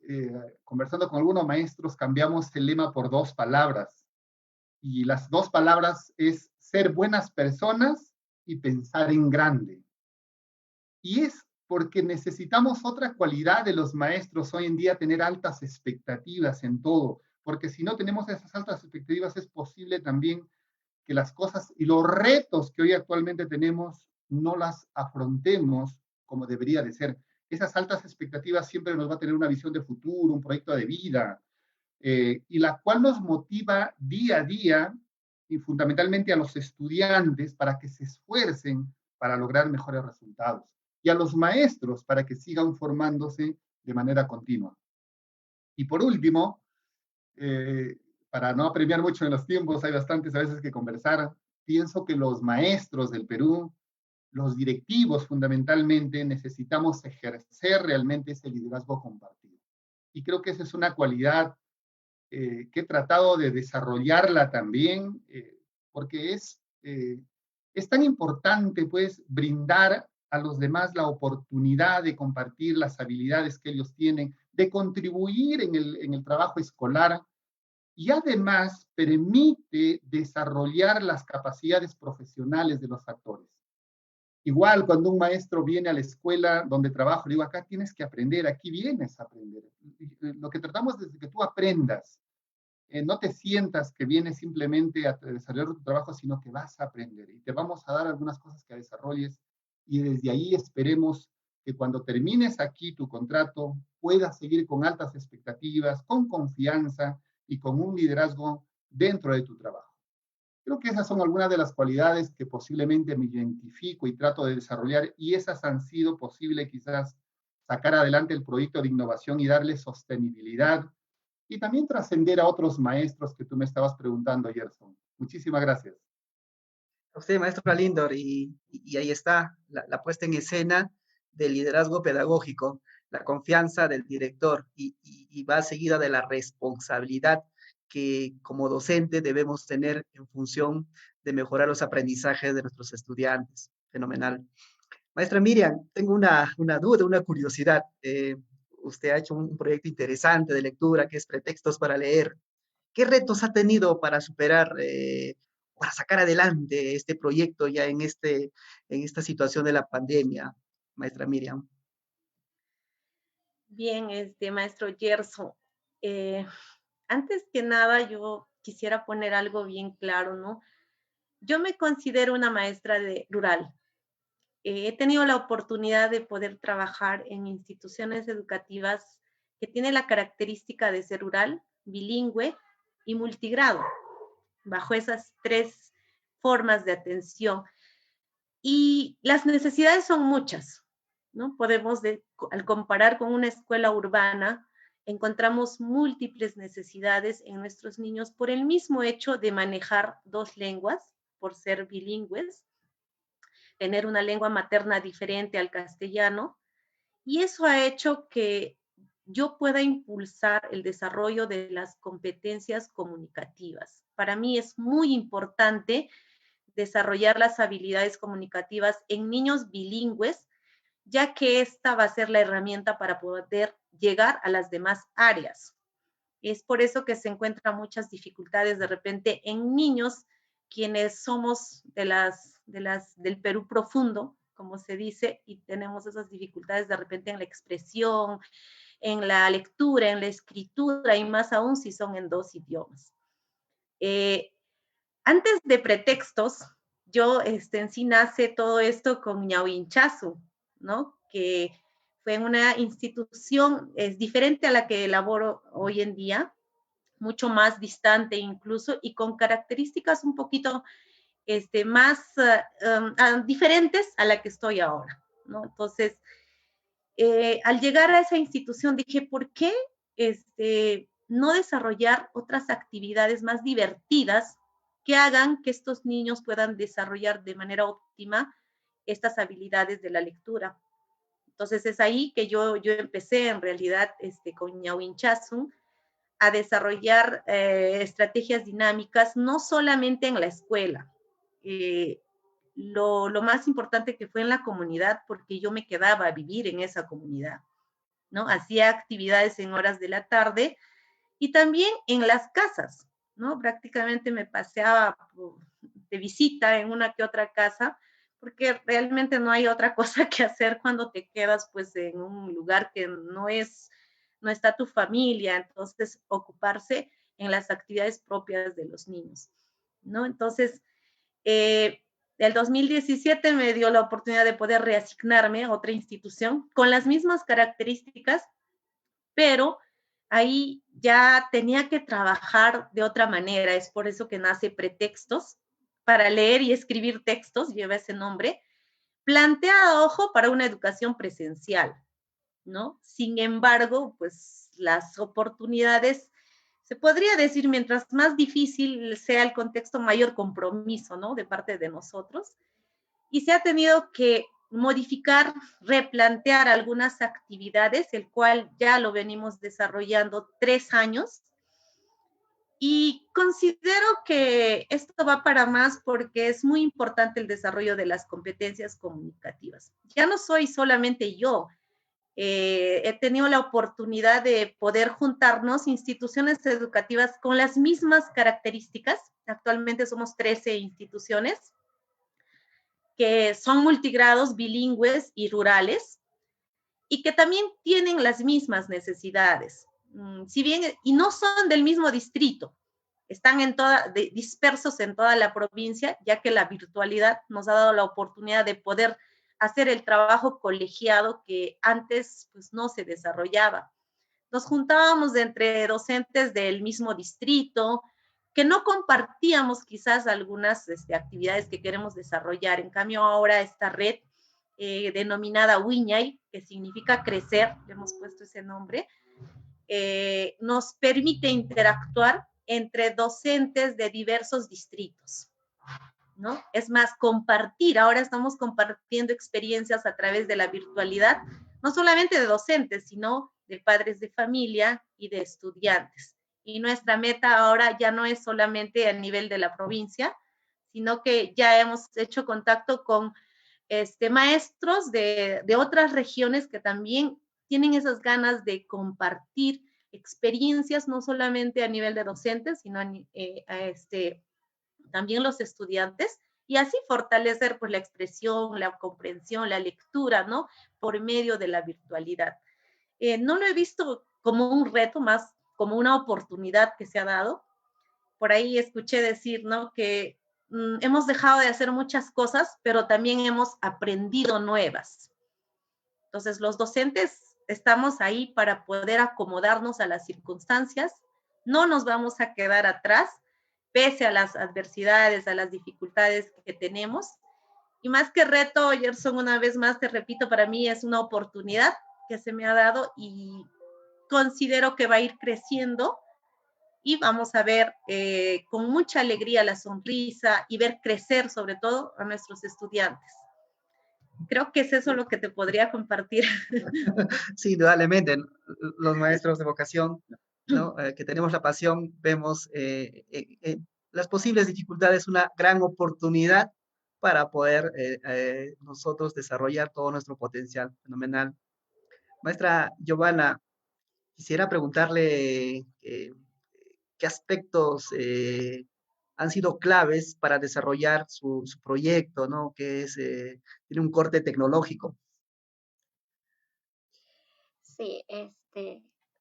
conversando con algunos maestros, cambiamos el lema por 2 palabras. Y las 2 palabras es ser buenas personas y pensar en grande. Y es porque necesitamos otra cualidad de los maestros hoy en día, tener altas expectativas en todo, porque si no tenemos esas altas expectativas es posible también que las cosas y los retos que hoy actualmente tenemos no las afrontemos como debería de ser. Esas altas expectativas siempre nos va a tener una visión de futuro, un proyecto de vida, y la cual nos motiva día a día y fundamentalmente a los estudiantes para que se esfuercen para lograr mejores resultados y a los maestros para que sigan formándose de manera continua. Y por último, para no apremiar mucho en los tiempos, hay bastantes a veces que conversar, pienso que los maestros del Perú, los directivos fundamentalmente, necesitamos ejercer realmente ese liderazgo compartido. Y creo que esa es una cualidad que he tratado de desarrollarla también, porque es tan importante pues brindar a los demás la oportunidad de compartir las habilidades que ellos tienen, de contribuir en el trabajo escolar y además permite desarrollar las capacidades profesionales de los actores. Igual cuando un maestro viene a la escuela donde trabajo, le digo, acá tienes que aprender, aquí vienes a aprender. Lo que tratamos es de que tú aprendas. No te sientas que vienes simplemente a desarrollar tu trabajo, sino que vas a aprender. Y te vamos a dar algunas cosas que desarrolles y desde ahí esperemos que cuando termines aquí tu contrato puedas seguir con altas expectativas, con confianza y con un liderazgo dentro de tu trabajo. Creo que esas son algunas de las cualidades que posiblemente me identifico y trato de desarrollar, y esas han sido posible quizás sacar adelante el proyecto de innovación y darle sostenibilidad y también trascender a otros maestros que tú me estabas preguntando, Gerson. Muchísimas gracias. A usted, maestro Lindor, y ahí está la puesta en escena del liderazgo pedagógico, la confianza del director y va seguida de la responsabilidad que como docente debemos tener en función de mejorar los aprendizajes de nuestros estudiantes. Fenomenal. Maestra Miriam, tengo una duda, una curiosidad. Usted ha hecho un proyecto interesante de lectura que es Pretextos para leer. ¿Qué retos ha tenido para superar, para sacar adelante este proyecto ya en esta situación de la pandemia, maestra Miriam? Bien, maestro Gerson, antes que nada yo quisiera poner algo bien claro, ¿no? Yo me considero una maestra rural. He tenido la oportunidad de poder trabajar en instituciones educativas que tienen la característica de ser rural, bilingüe y multigrado, bajo esas 3 formas de atención. Y las necesidades son muchas, ¿no? Podemos, al comparar con una escuela urbana, encontramos múltiples necesidades en nuestros niños por el mismo hecho de manejar 2 lenguas, por ser bilingües, tener una lengua materna diferente al castellano, y eso ha hecho que yo pueda impulsar el desarrollo de las competencias comunicativas. Para mí es muy importante desarrollar las habilidades comunicativas en niños bilingües, ya que esta va a ser la herramienta para poder llegar a las demás áreas. Es por eso que se encuentran muchas dificultades de repente en niños quienes somos del Perú profundo, como se dice, y tenemos esas dificultades de repente en la expresión, en la lectura, en la escritura, y más aún si son en 2 idiomas. Antes de Pretextos, yo en sí nace todo esto con Ñauinchazu, ¿no? Que fue en una institución diferente a la que elaboro hoy en día, mucho más distante incluso, y con características un poquito más diferentes a la que estoy ahora, ¿no? Entonces, al llegar a esa institución dije, ¿por qué no desarrollar otras actividades más divertidas que hagan que estos niños puedan desarrollar de manera óptima estas habilidades de la lectura? Entonces es ahí que yo empecé en realidad con Ñawin Chasun a desarrollar estrategias dinámicas, no solamente en la escuela. Lo más importante que fue en la comunidad, porque yo me quedaba a vivir en esa comunidad, ¿no? Hacía actividades en horas de la tarde y también en las casas, ¿no? Prácticamente me paseaba de visita en una que otra casa, porque realmente no hay otra cosa que hacer cuando te quedas pues en un lugar que no está tu familia, entonces ocuparse en las actividades propias de los niños, ¿no? Entonces, el 2017 me dio la oportunidad de poder reasignarme a otra institución con las mismas características, pero ahí ya tenía que trabajar de otra manera. Es por eso que nace Pretextos, para leer y escribir textos, lleva ese nombre, planteada, ojo, para una educación presencial, ¿no? Sin embargo, pues las oportunidades, se podría decir, mientras más difícil sea el contexto, mayor compromiso, ¿no? De parte de nosotros. Y se ha tenido que modificar, replantear algunas actividades, el cual ya lo venimos desarrollando 3 años. Y considero que esto va para más porque es muy importante el desarrollo de las competencias comunicativas. Ya no soy solamente yo, he tenido la oportunidad de poder juntarnos instituciones educativas con las mismas características. Actualmente somos 13 instituciones que son multigrados, bilingües y rurales, y que también tienen las mismas necesidades. Si bien, y no son del mismo distrito, están dispersos en toda la provincia, ya que la virtualidad nos ha dado la oportunidad de poder hacer el trabajo colegiado que antes pues, no se desarrollaba. Nos juntábamos entre docentes del mismo distrito, que no compartíamos quizás algunas actividades que queremos desarrollar. En cambio, ahora esta red denominada Wiñay, que significa crecer, le hemos puesto ese nombre, nos permite interactuar entre docentes de diversos distritos, ¿no? Es más, compartir, ahora estamos compartiendo experiencias a través de la virtualidad, no solamente de docentes, sino de padres de familia y de estudiantes. Y nuestra meta ahora ya no es solamente a nivel de la provincia, sino que ya hemos hecho contacto con maestros de otras regiones que también tienen esas ganas de compartir experiencias, no solamente a nivel de docentes, sino también los estudiantes, y así fortalecer pues la expresión, la comprensión, la lectura, ¿no? Por medio de la virtualidad. No lo he visto como un reto, más como una oportunidad que se ha dado. Por ahí escuché decir, ¿no? Que hemos dejado de hacer muchas cosas, pero también hemos aprendido nuevas. Entonces, los docentes estamos ahí para poder acomodarnos a las circunstancias, no nos vamos a quedar atrás, pese a las adversidades, a las dificultades que tenemos. Y más que reto, Gerson, una vez más te repito, para mí es una oportunidad que se me ha dado y considero que va a ir creciendo y vamos a ver con mucha alegría la sonrisa y ver crecer sobre todo a nuestros estudiantes. Creo que es eso lo que te podría compartir. Sí, indudablemente, los maestros de vocación, ¿no? Que tenemos la pasión, vemos las posibles dificultades una gran oportunidad para poder nosotros desarrollar todo nuestro potencial fenomenal. Maestra Giovanna, quisiera preguntarle qué aspectos han sido claves para desarrollar su proyecto, ¿no? Que tiene un corte tecnológico. Sí,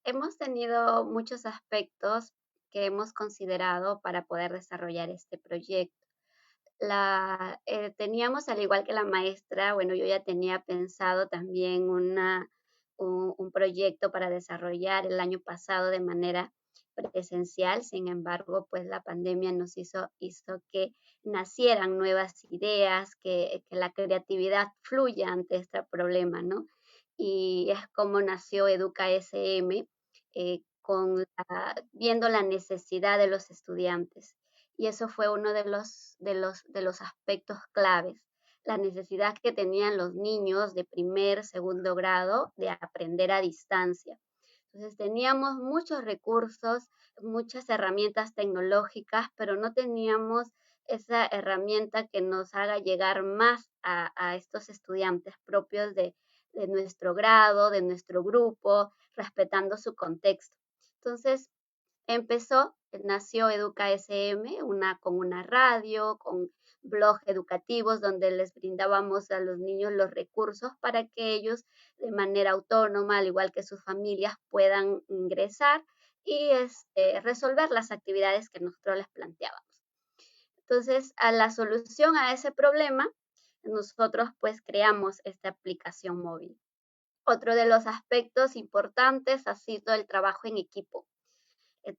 hemos tenido muchos aspectos que hemos considerado para poder desarrollar este proyecto. Teníamos, al igual que la maestra, bueno, yo ya tenía pensado también un proyecto para desarrollar el año pasado de manera presencial. Sin embargo, pues la pandemia nos hizo que nacieran nuevas ideas, que la creatividad fluya ante este problema, ¿no? y es como nació Educa SM, viendo la necesidad de los estudiantes. Y eso fue uno de los aspectos claves, la necesidad que tenían los niños de primer, segundo grado de aprender a distancia. Entonces teníamos muchos recursos, muchas herramientas tecnológicas, pero no teníamos esa herramienta que nos haga llegar más a estos estudiantes propios de nuestro grado, de nuestro grupo, respetando su contexto. Entonces, nació Educa SM, con una radio, con blogs educativos donde les brindábamos a los niños los recursos para que ellos de manera autónoma, al igual que sus familias, puedan ingresar y resolver las actividades que nosotros les planteábamos. Entonces, a la solución a ese problema, nosotros pues creamos esta aplicación móvil. Otro de los aspectos importantes ha sido el trabajo en equipo.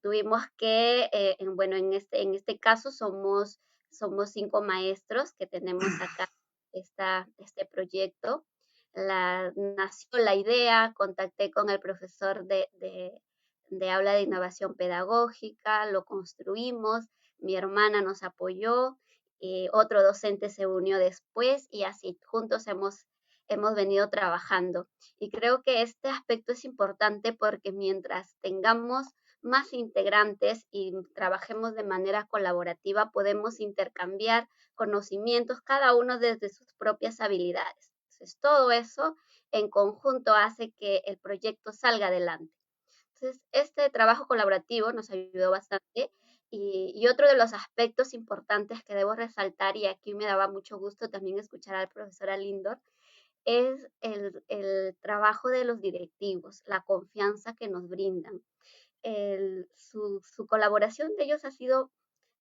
Tuvimos que, en este caso somos 5 maestros que tenemos acá este proyecto. Nació la idea, contacté con el profesor de aula de innovación pedagógica, lo construimos, mi hermana nos apoyó, otro docente se unió después y así juntos hemos venido trabajando. Y creo que este aspecto es importante porque mientras tengamos más integrantes y trabajemos de manera colaborativa, podemos intercambiar conocimientos, cada uno desde sus propias habilidades. Entonces, todo eso en conjunto hace que el proyecto salga adelante. Entonces, este trabajo colaborativo nos ayudó bastante y otro de los aspectos importantes que debo resaltar, y aquí me daba mucho gusto también escuchar al profesor Alindor, es el trabajo de los directivos, la confianza que nos brindan. Su colaboración de ellos ha sido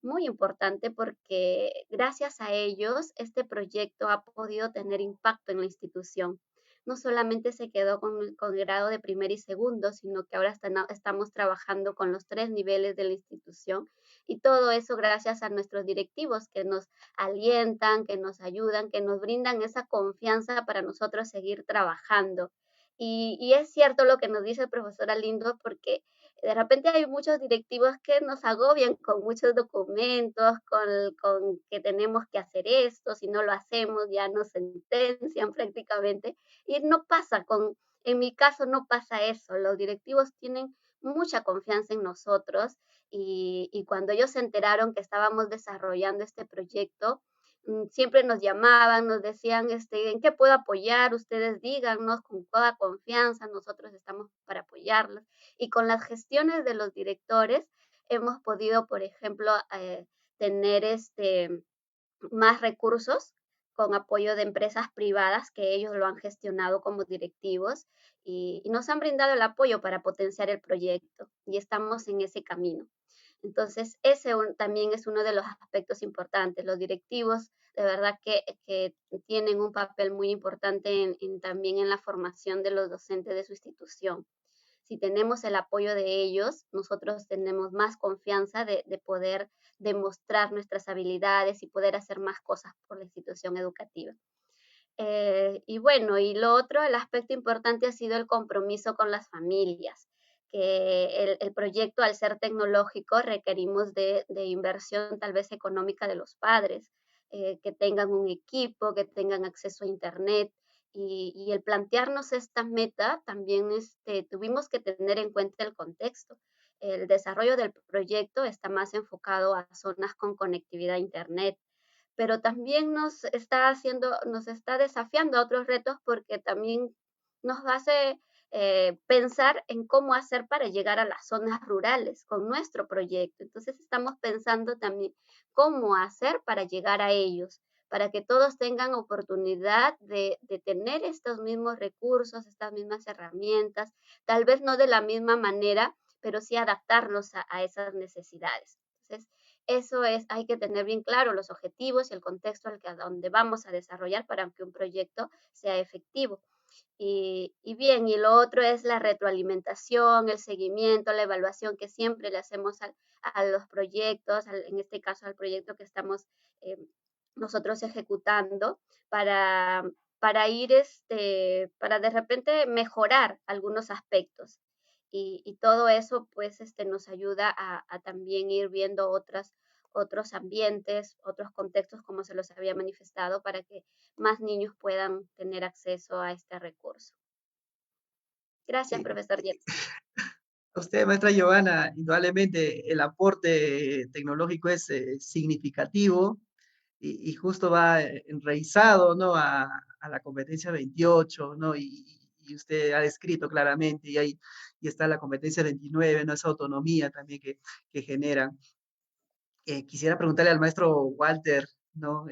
muy importante porque gracias a ellos este proyecto ha podido tener impacto en la institución. No solamente se quedó con el grado de primer y segundo, sino que ahora estamos trabajando con los 3 niveles de la institución y todo eso gracias a nuestros directivos que nos alientan, que nos ayudan, que nos brindan esa confianza para nosotros seguir trabajando. Y es cierto lo que nos dice el profesor Alindo porque de repente hay muchos directivos que nos agobian con muchos documentos, con que tenemos que hacer esto, si no lo hacemos ya nos sentencian prácticamente, y no pasa, en mi caso no pasa eso, los directivos tienen mucha confianza en nosotros y cuando ellos se enteraron que estábamos desarrollando este proyecto, siempre nos llamaban, nos decían, ¿en qué puedo apoyar? Ustedes díganos con toda confianza, nosotros estamos para apoyarlos. Y con las gestiones de los directores hemos podido, por ejemplo, tener más recursos con apoyo de empresas privadas que ellos lo han gestionado como directivos y nos han brindado el apoyo para potenciar el proyecto y estamos en ese camino. Entonces, también es uno de los aspectos importantes. Los directivos, de verdad que tienen un papel muy importante también en la formación de los docentes de su institución. Si tenemos el apoyo de ellos, nosotros tenemos más confianza de poder demostrar nuestras habilidades y poder hacer más cosas por la institución educativa. Y bueno, y lo otro, el aspecto importante ha sido el compromiso con las familias, que el proyecto al ser tecnológico requerimos de inversión tal vez económica de los padres, que tengan un equipo, que tengan acceso a internet y el plantearnos esta meta también tuvimos que tener en cuenta el contexto. El desarrollo del proyecto está más enfocado a zonas con conectividad a internet, pero también nos está desafiando a otros retos porque también nos hace pensar en cómo hacer para llegar a las zonas rurales con nuestro proyecto. Entonces estamos pensando también cómo hacer para llegar a ellos, para que todos tengan oportunidad de tener estos mismos recursos, estas mismas herramientas, tal vez no de la misma manera, pero sí adaptarnos a esas necesidades. Entonces, hay que tener bien claro los objetivos y el contexto a donde vamos a desarrollar para que un proyecto sea efectivo. Y bien, y lo otro es la retroalimentación, el seguimiento, la evaluación que siempre le hacemos a los proyectos, en este caso al proyecto que estamos nosotros ejecutando, para para ir, para de repente mejorar algunos aspectos. Y todo eso pues nos ayuda a también ir viendo otros ambientes, otros contextos, como se los había manifestado, para que más niños puedan tener acceso a este recurso. Gracias, Sí. profesor Jens. A usted, maestra Giovanna, indudablemente el aporte tecnológico es significativo y justo va enraizado, ¿no? a la competencia 28, ¿no? Y usted ha descrito claramente, y está la competencia 29, ¿no? Esa autonomía también que generan. Quisiera preguntarle al maestro Walter, ¿no?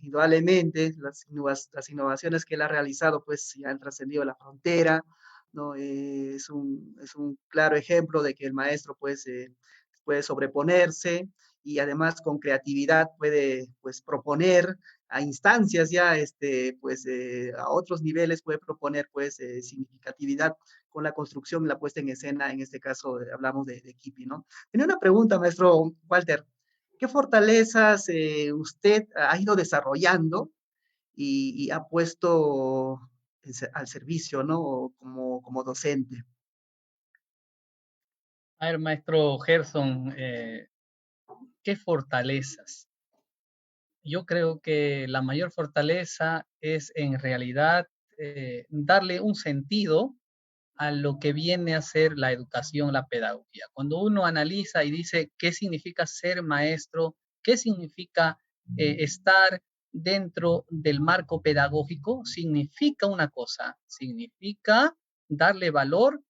Indudablemente las innovaciones que él ha realizado, pues ya han trascendido la frontera, ¿no? Es un claro ejemplo de que el maestro, pues, puede sobreponerse y además con creatividad puede, pues, proponer a instancias ya, pues, a otros niveles puede proponer, pues, significatividad con la construcción y la puesta en escena, en este caso hablamos de Kipi, ¿no? Tenía una pregunta, maestro Walter. ¿Qué fortalezas usted ha ido desarrollando y ha puesto al servicio, ¿no? Como docente. A ver, maestro Gerson, ¿qué fortalezas? Yo creo que la mayor fortaleza es en realidad darle un sentido a lo que viene a ser la educación, la pedagogía. Cuando uno analiza y dice qué significa ser maestro, qué significa estar dentro del marco pedagógico, significa una cosa, significa darle valor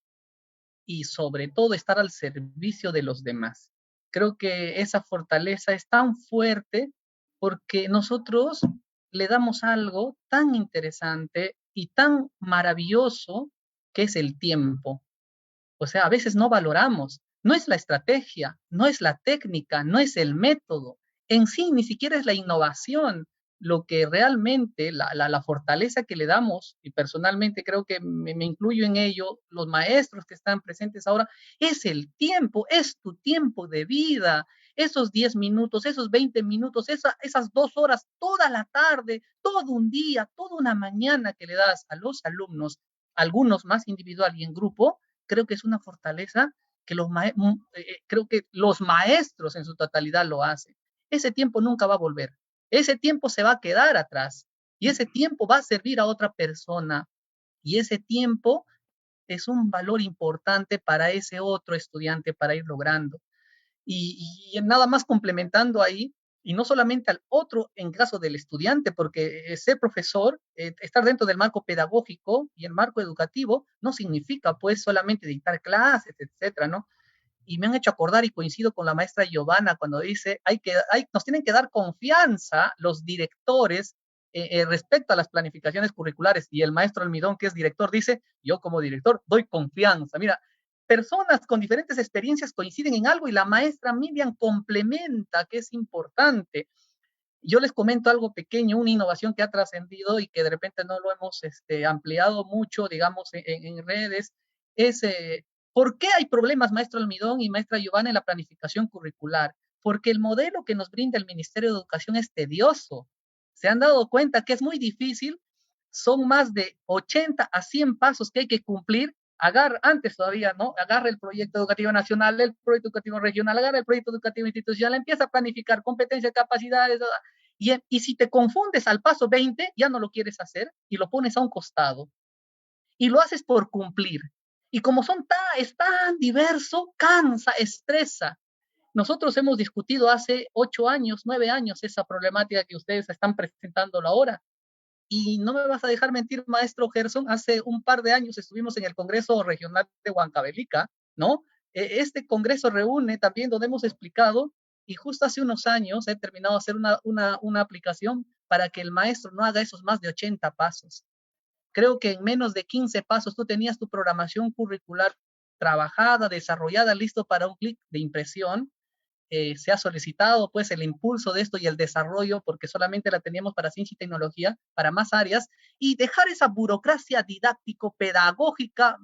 y sobre todo estar al servicio de los demás. Creo que esa fortaleza es tan fuerte porque nosotros le damos algo tan interesante y tan maravilloso que es el tiempo. O sea, a veces no valoramos. No es la estrategia, no es la técnica, no es el método. En sí, ni siquiera es la innovación. Lo que realmente, la fortaleza que le damos, y personalmente creo que me incluyo en ello, los maestros que están presentes ahora, es el tiempo, es tu tiempo de vida. Esos 10 minutos, esos 20 minutos, esas 2 horas, toda la tarde, todo un día, toda una mañana que le das a los alumnos, algunos más individual y en grupo, creo que es una fortaleza que creo que los maestros en su totalidad lo hacen. Ese tiempo nunca va a volver. Ese tiempo se va a quedar atrás y ese tiempo va a servir a otra persona y ese tiempo es un valor importante para ese otro estudiante para ir logrando. Y nada más complementando ahí, y no solamente al otro en caso del estudiante, porque ser profesor, estar dentro del marco pedagógico y el marco educativo, no significa pues solamente dictar clases, etcétera, ¿no? Y me han hecho acordar y coincido con la maestra Giovanna cuando dice, nos tienen que dar confianza los directores respecto a las planificaciones curriculares. Y el maestro Almidón, que es director, dice, yo como director doy confianza. Mira, personas con diferentes experiencias coinciden en algo y la maestra Miriam complementa, que es importante. Yo les comento algo pequeño, una innovación que ha trascendido y que de repente no lo hemos ampliado mucho, digamos, en redes, es ¿por qué hay problemas, maestro Almidón y maestra Giovanna, en la planificación curricular? Porque el modelo que nos brinda el Ministerio de Educación es tedioso. Se han dado cuenta que es muy difícil, son más de 80 a 100 pasos que hay que cumplir. Antes todavía, ¿no? Agarra el proyecto educativo nacional, el proyecto educativo regional, agarra el proyecto educativo institucional, empieza a planificar competencias, capacidades, y si te confundes al paso 20, ya no lo quieres hacer y lo pones a un costado. Y lo haces por cumplir. Y como es tan diverso, cansa, estresa. Nosotros hemos discutido hace 8 años, 9 años esa problemática que ustedes están presentando ahora. Y no me vas a dejar mentir, maestro Gerson, hace un par de años estuvimos en el Congreso Regional de Huancavelica, ¿no? Este congreso reúne también donde hemos explicado, y justo hace unos años he terminado de hacer una aplicación para que el maestro no haga esos más de 80 pasos. Creo que en menos de 15 pasos tú tenías tu programación curricular trabajada, desarrollada, listo para un clic de impresión. Se ha solicitado pues el impulso de esto y el desarrollo, porque solamente la teníamos para ciencia y tecnología, para más áreas, y dejar esa burocracia didáctico-pedagógica,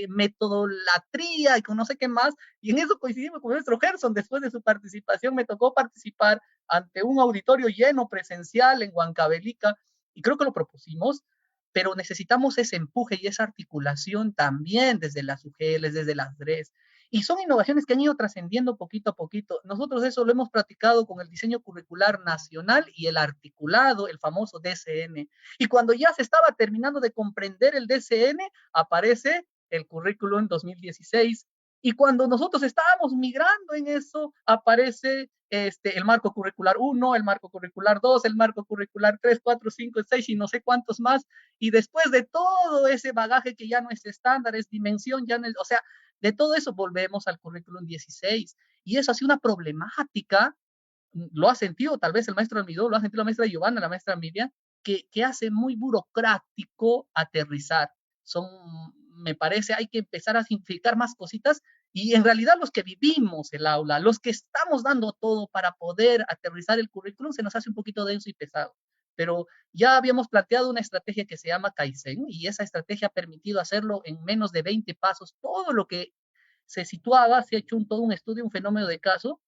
metodolatría y con no sé qué más, y en eso coincidimos con nuestro Gerson. Después de su participación me tocó participar ante un auditorio lleno presencial en Huancavelica, y creo que lo propusimos, pero necesitamos ese empuje y esa articulación también desde las UGELs, desde las DRES. Y son innovaciones que han ido trascendiendo poquito a poquito. Nosotros eso lo hemos practicado con el diseño curricular nacional y el articulado, el famoso DCN. Y cuando ya se estaba terminando de comprender el DCN, aparece el currículum 2016. Y cuando nosotros estábamos migrando en eso, aparece el marco curricular 1, el marco curricular 2, el marco curricular 3, 4, 5, 6 y no sé cuántos más. Y después de todo ese bagaje que ya no es estándar, es dimensión, ya no es, o sea, de todo eso volvemos al currículum 16. Y eso ha sido una problemática, lo ha sentido tal vez el maestro Almidó, lo ha sentido la maestra Giovanna, la maestra Miriam, que hace muy burocrático aterrizar. Me parece, hay que empezar a simplificar más cositas y en realidad los que vivimos el aula, los que estamos dando todo para poder aterrizar el currículum, se nos hace un poquito denso y pesado. Pero ya habíamos planteado una estrategia que se llama Kaizen y esa estrategia ha permitido hacerlo en menos de 20 pasos. Todo lo que se situaba, se ha hecho todo un estudio, un fenómeno de caso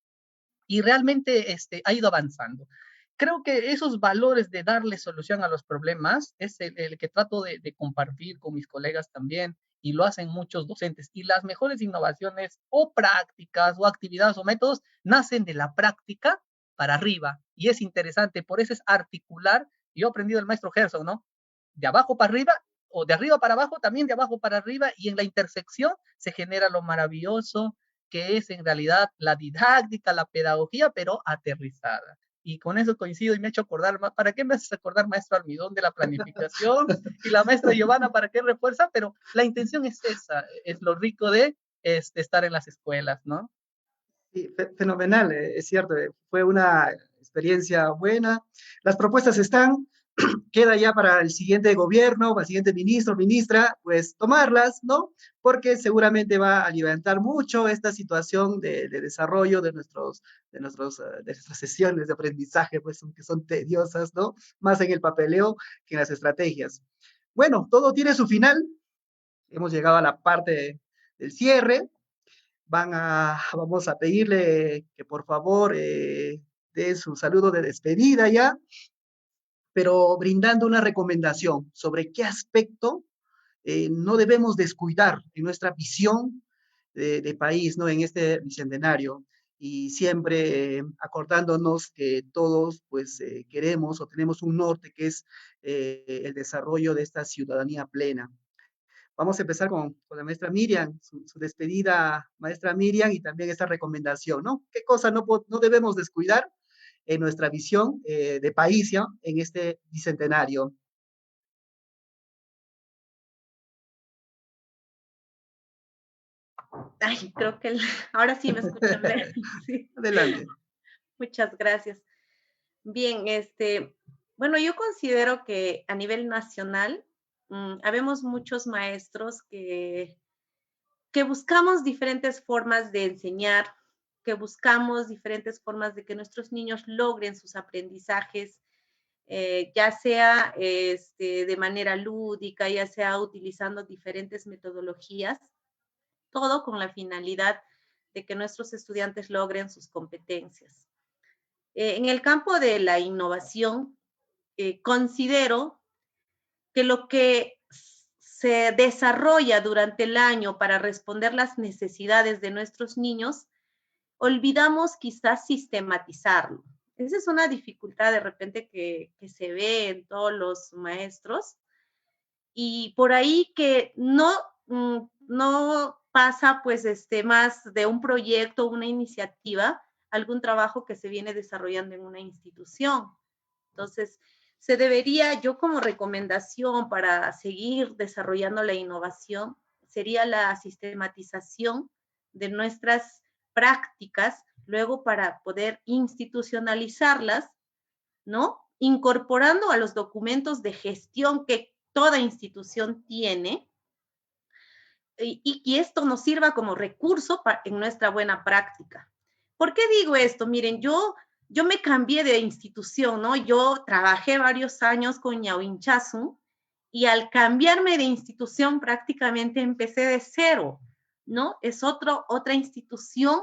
y realmente ha ido avanzando. Creo que esos valores de darle solución a los problemas es el que trato de compartir con mis colegas también y lo hacen muchos docentes. Y las mejores innovaciones o prácticas o actividades o métodos nacen de la práctica para arriba. Y es interesante, por eso es articular. Yo he aprendido del maestro Gerson, ¿no? De abajo para arriba o de arriba para abajo, también de abajo para arriba y en la intersección se genera lo maravilloso que es en realidad la didáctica, la pedagogía, pero aterrizada. Y con eso coincido y me ha hecho acordar, ¿para qué me haces acordar, maestro Almidón, de la planificación? Y la maestra Giovanna, ¿para qué refuerza? Pero la intención es esa, es lo rico de estar en las escuelas, ¿no? Sí, fenomenal, es cierto, fue una experiencia buena. Las propuestas están, queda ya para el siguiente gobierno, para el siguiente ministro, ministra, pues tomarlas, ¿no? Porque seguramente va a alimentar mucho esta situación de desarrollo de nuestras sesiones de aprendizaje, pues que son tediosas, ¿no? Más en el papeleo que en las estrategias. Bueno, todo tiene su final. Hemos llegado a la parte del cierre. Vamos a pedirle que por favor dé su saludo de despedida ya, pero brindando una recomendación sobre qué aspecto no debemos descuidar en nuestra visión de país, ¿no? En este bicentenario. Y siempre acordándonos que todos pues queremos o tenemos un norte que es el desarrollo de esta ciudadanía plena. Vamos a empezar con la maestra Miriam, su despedida, maestra Miriam, y también esta recomendación, ¿no? ¿Qué cosa no debemos descuidar en nuestra visión de país, ¿ya? En este bicentenario? Ay, creo que ahora sí me escuchan bien. Sí. Adelante. Muchas gracias. Bien, bueno, yo considero que a nivel nacional habemos muchos maestros que buscamos diferentes formas de enseñar, que buscamos diferentes formas de que nuestros niños logren sus aprendizajes, ya sea de manera lúdica, ya sea utilizando diferentes metodologías, todo con la finalidad de que nuestros estudiantes logren sus competencias. En el campo de la innovación, considero que lo que se desarrolla durante el año para responder las necesidades de nuestros niños, olvidamos quizás sistematizarlo. Esa es una dificultad de repente que se ve en todos los maestros y por ahí que no pasa pues más de un proyecto, una iniciativa, algún trabajo que se viene desarrollando en una institución. Entonces, se debería, yo como recomendación para seguir desarrollando la innovación, sería la sistematización de nuestras prácticas, luego para poder institucionalizarlas, ¿no? Incorporando a los documentos de gestión que toda institución tiene, y esto nos sirva como recurso en nuestra buena práctica. ¿Por qué digo esto? Miren, yo me cambié de institución, ¿no? Yo trabajé varios años con Ñawinchazu y al cambiarme de institución prácticamente empecé de cero, ¿no? Es otra institución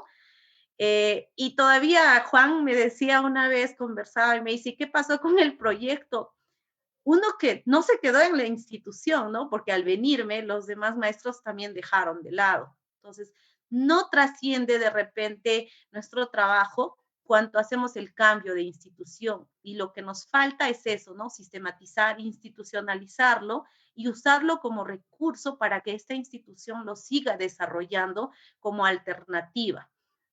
y todavía Juan me decía una vez, conversaba y me dice, ¿qué pasó con el proyecto? uno que no se quedó en la institución, ¿no? Porque al venirme, los demás maestros también dejaron de lado. Entonces, no trasciende de repente nuestro trabajo cuando hacemos el cambio de institución. Y lo que nos falta es eso, ¿no? Sistematizar, institucionalizarlo y usarlo como recurso para que esta institución lo siga desarrollando como alternativa.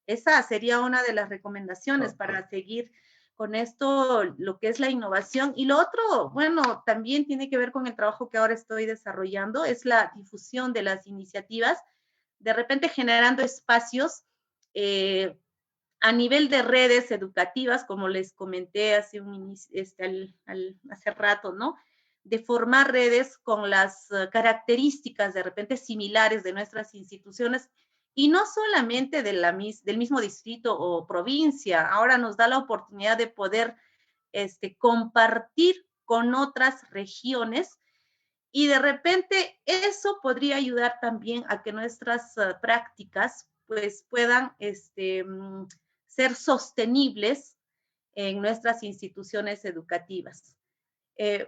Esa sería una de las recomendaciones para seguir con esto, lo que es la innovación. Y lo otro, bueno, también tiene que ver con el trabajo que ahora estoy desarrollando, es la difusión de las iniciativas, de repente generando espacios a nivel de redes educativas, como les comenté hace hace rato, ¿no? De formar redes con las características de repente similares de nuestras instituciones y no solamente del mismo distrito o provincia. Ahora nos da la oportunidad de poder compartir con otras regiones y de repente eso podría ayudar también a que nuestras prácticas pues puedan ser sostenibles en nuestras instituciones educativas.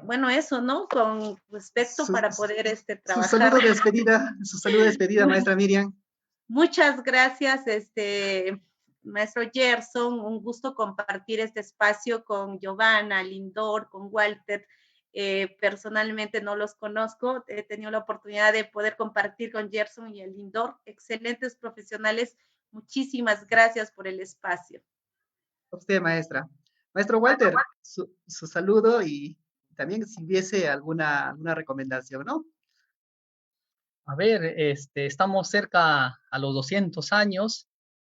Bueno, eso, ¿no? Con respecto para poder trabajar. Su saludo de despedida, maestra Miriam. Muchas gracias, maestro Gerson. Un gusto compartir este espacio con Giovanna, Lindor, con Walter. Personalmente no los conozco. He tenido la oportunidad de poder compartir con Gerson y el Lindor. Excelentes profesionales. Muchísimas gracias por el espacio. A usted, maestra. Maestro Walter, su saludo y también si hubiese alguna recomendación, ¿no? A ver, estamos cerca a los 200 años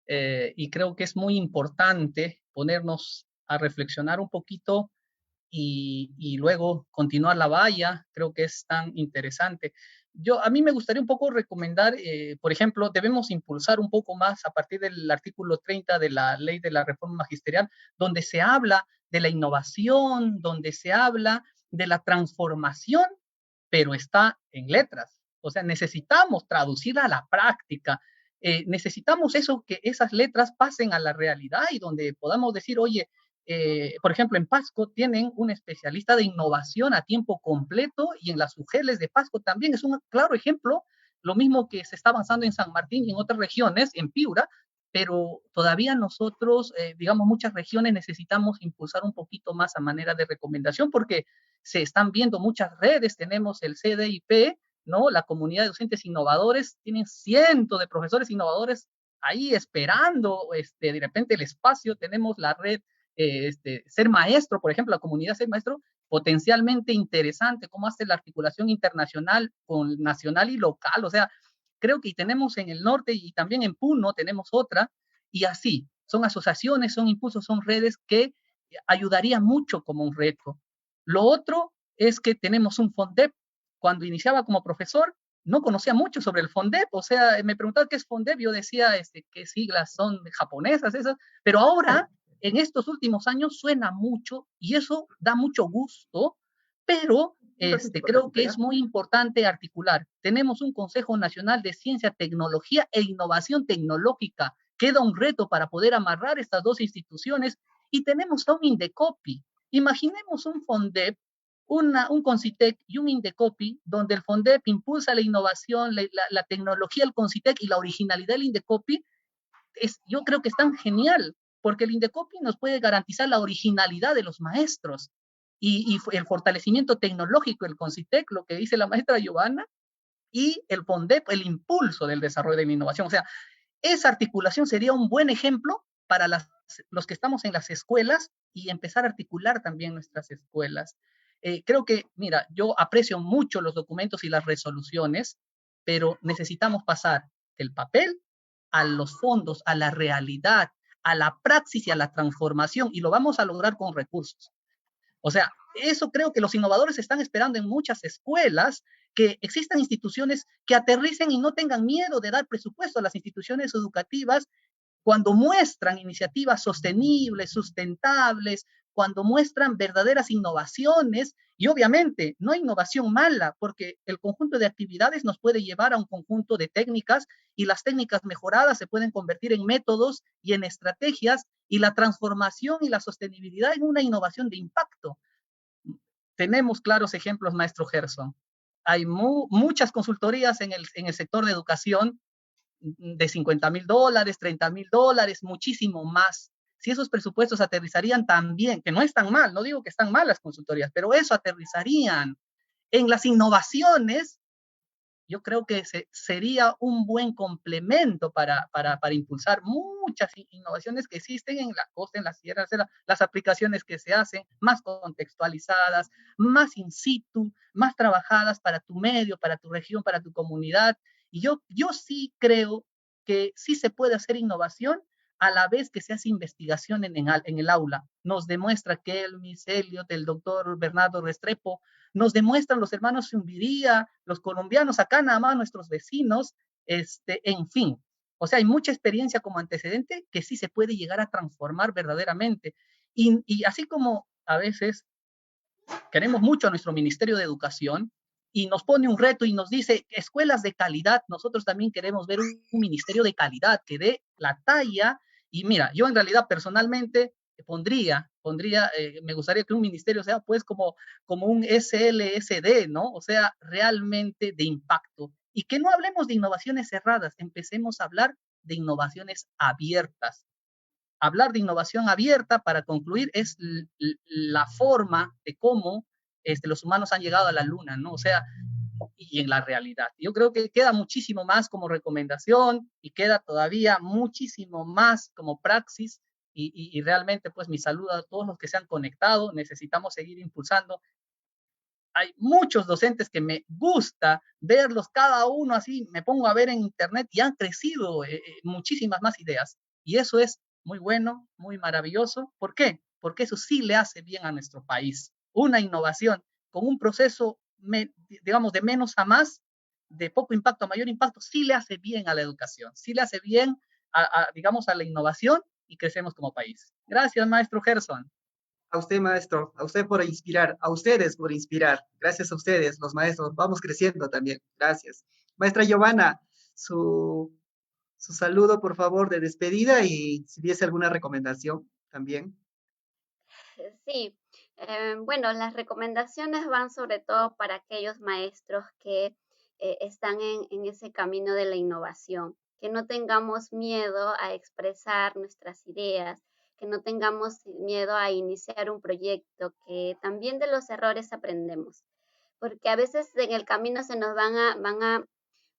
y creo que es muy importante ponernos a reflexionar un poquito y luego continuar la valla. Creo que es tan interesante. A mí me gustaría un poco recomendar, por ejemplo, debemos impulsar un poco más a partir del artículo 30 de la Ley de la Reforma Magisterial, donde se habla de la innovación, donde se habla de la transformación, pero está en letras. O sea, necesitamos traducirla a la práctica. Necesitamos que esas letras pasen a la realidad y donde podamos decir, oye, por ejemplo, en Pasco tienen un especialista de innovación a tiempo completo y en las UGELs de Pasco también es un claro ejemplo, lo mismo que se está avanzando en San Martín y en otras regiones, en Piura, pero todavía nosotros, digamos, muchas regiones necesitamos impulsar un poquito más a manera de recomendación porque se están viendo muchas redes, tenemos el CDIP, ¿no? La comunidad de docentes innovadores, tienen cientos de profesores innovadores ahí esperando, de repente el espacio, tenemos la red Ser Maestro, por ejemplo, la comunidad Ser Maestro, potencialmente interesante, cómo hace la articulación internacional con nacional y local, o sea, creo que tenemos en el norte y también en Puno tenemos otra, y así, son asociaciones, son impulsos, son redes que ayudaría mucho como un reto. Lo otro es que tenemos un FONDEP. Cuando iniciaba como profesor, no conocía mucho sobre el FONDEP, o sea, me preguntaba qué es FONDEP, yo decía qué siglas son japonesas esas, pero ahora, en estos últimos años, suena mucho y eso da mucho gusto, pero creo que es muy importante articular. Tenemos un Consejo Nacional de Ciencia, Tecnología e Innovación Tecnológica. Queda un reto para poder amarrar estas dos instituciones y tenemos a un Indecopi. Imaginemos un FONDEP, un CONCITEC y un Indecopi, donde el FONDEP impulsa la innovación, la tecnología del CONCITEC y la originalidad del Indecopi. Yo creo que es tan genial, porque el Indecopi nos puede garantizar la originalidad de los maestros y el fortalecimiento tecnológico del CONCITEC, lo que dice la maestra Giovanna, y el FONDEP, el impulso del desarrollo de la innovación. O sea, esa articulación sería un buen ejemplo para los que estamos en las escuelas y empezar a articular también nuestras escuelas. Creo que, mira, yo aprecio mucho los documentos y las resoluciones, pero necesitamos pasar del papel a los fondos, a la realidad, a la praxis y a la transformación, y lo vamos a lograr con recursos. O sea, eso creo que los innovadores están esperando en muchas escuelas, que existan instituciones que aterricen y no tengan miedo de dar presupuesto a las instituciones educativas cuando muestran iniciativas sostenibles, sustentables, cuando muestran verdaderas innovaciones, y obviamente no innovación mala, porque el conjunto de actividades nos puede llevar a un conjunto de técnicas y las técnicas mejoradas se pueden convertir en métodos y en estrategias y la transformación y la sostenibilidad en una innovación de impacto. tenemos claros ejemplos, maestro Gerson. Hay muchas consultorías en el sector de educación de $50,000, $30,000, muchísimo más. Si esos presupuestos aterrizarían también, que no están mal, no digo que están mal las consultorías, pero eso aterrizarían en las innovaciones, yo creo que sería un buen complemento para impulsar muchas innovaciones que existen en la costa, en la sierra, las aplicaciones que se hacen más contextualizadas, más in situ, más trabajadas para tu medio, para tu región, para tu comunidad. Y yo sí creo que sí se puede hacer innovación a la vez que se hace investigación en el aula. Nos demuestra que el Miss Elliot, el doctor Bernardo Restrepo, nos demuestran los hermanos Zumbiría, los colombianos, acá nada más nuestros vecinos, en fin. O sea, hay mucha experiencia como antecedente que sí se puede llegar a transformar verdaderamente. Y así como a veces queremos mucho a nuestro Ministerio de Educación y nos pone un reto y nos dice escuelas de calidad, nosotros también queremos ver un ministerio de calidad que dé la talla. Y mira, yo en realidad personalmente me gustaría que un ministerio sea pues como un SLSD, ¿no? O sea, realmente de impacto. Y que no hablemos de innovaciones cerradas, empecemos a hablar de innovaciones abiertas. Hablar de innovación abierta, para concluir, es la forma de cómo los humanos han llegado a la luna, ¿no? O sea, y en la realidad. Yo creo que queda muchísimo más como recomendación y queda todavía muchísimo más como praxis y realmente pues mi saludo a todos los que se han conectado. Necesitamos seguir impulsando. Hay muchos docentes que me gusta verlos cada uno así, me pongo a ver en internet y han crecido muchísimas más ideas. Y eso es muy bueno, muy maravilloso. ¿Por qué? Porque eso sí le hace bien a nuestro país. Una innovación con un proceso, digamos, de menos a más, de poco impacto a mayor impacto, sí le hace bien a la educación, sí le hace bien, digamos, a la innovación y crecemos como país. Gracias, maestro Gerson. A usted, maestro, a usted por inspirar, a ustedes por inspirar. Gracias a ustedes, los maestros. Vamos creciendo también. Gracias. Maestra Giovanna, su saludo, por favor, de despedida y si hubiese alguna recomendación también. Sí, bueno, las recomendaciones van sobre todo para aquellos maestros que están en ese camino de la innovación, que no tengamos miedo a expresar nuestras ideas, que no tengamos miedo a iniciar un proyecto, que también de los errores aprendemos, porque a veces en el camino se nos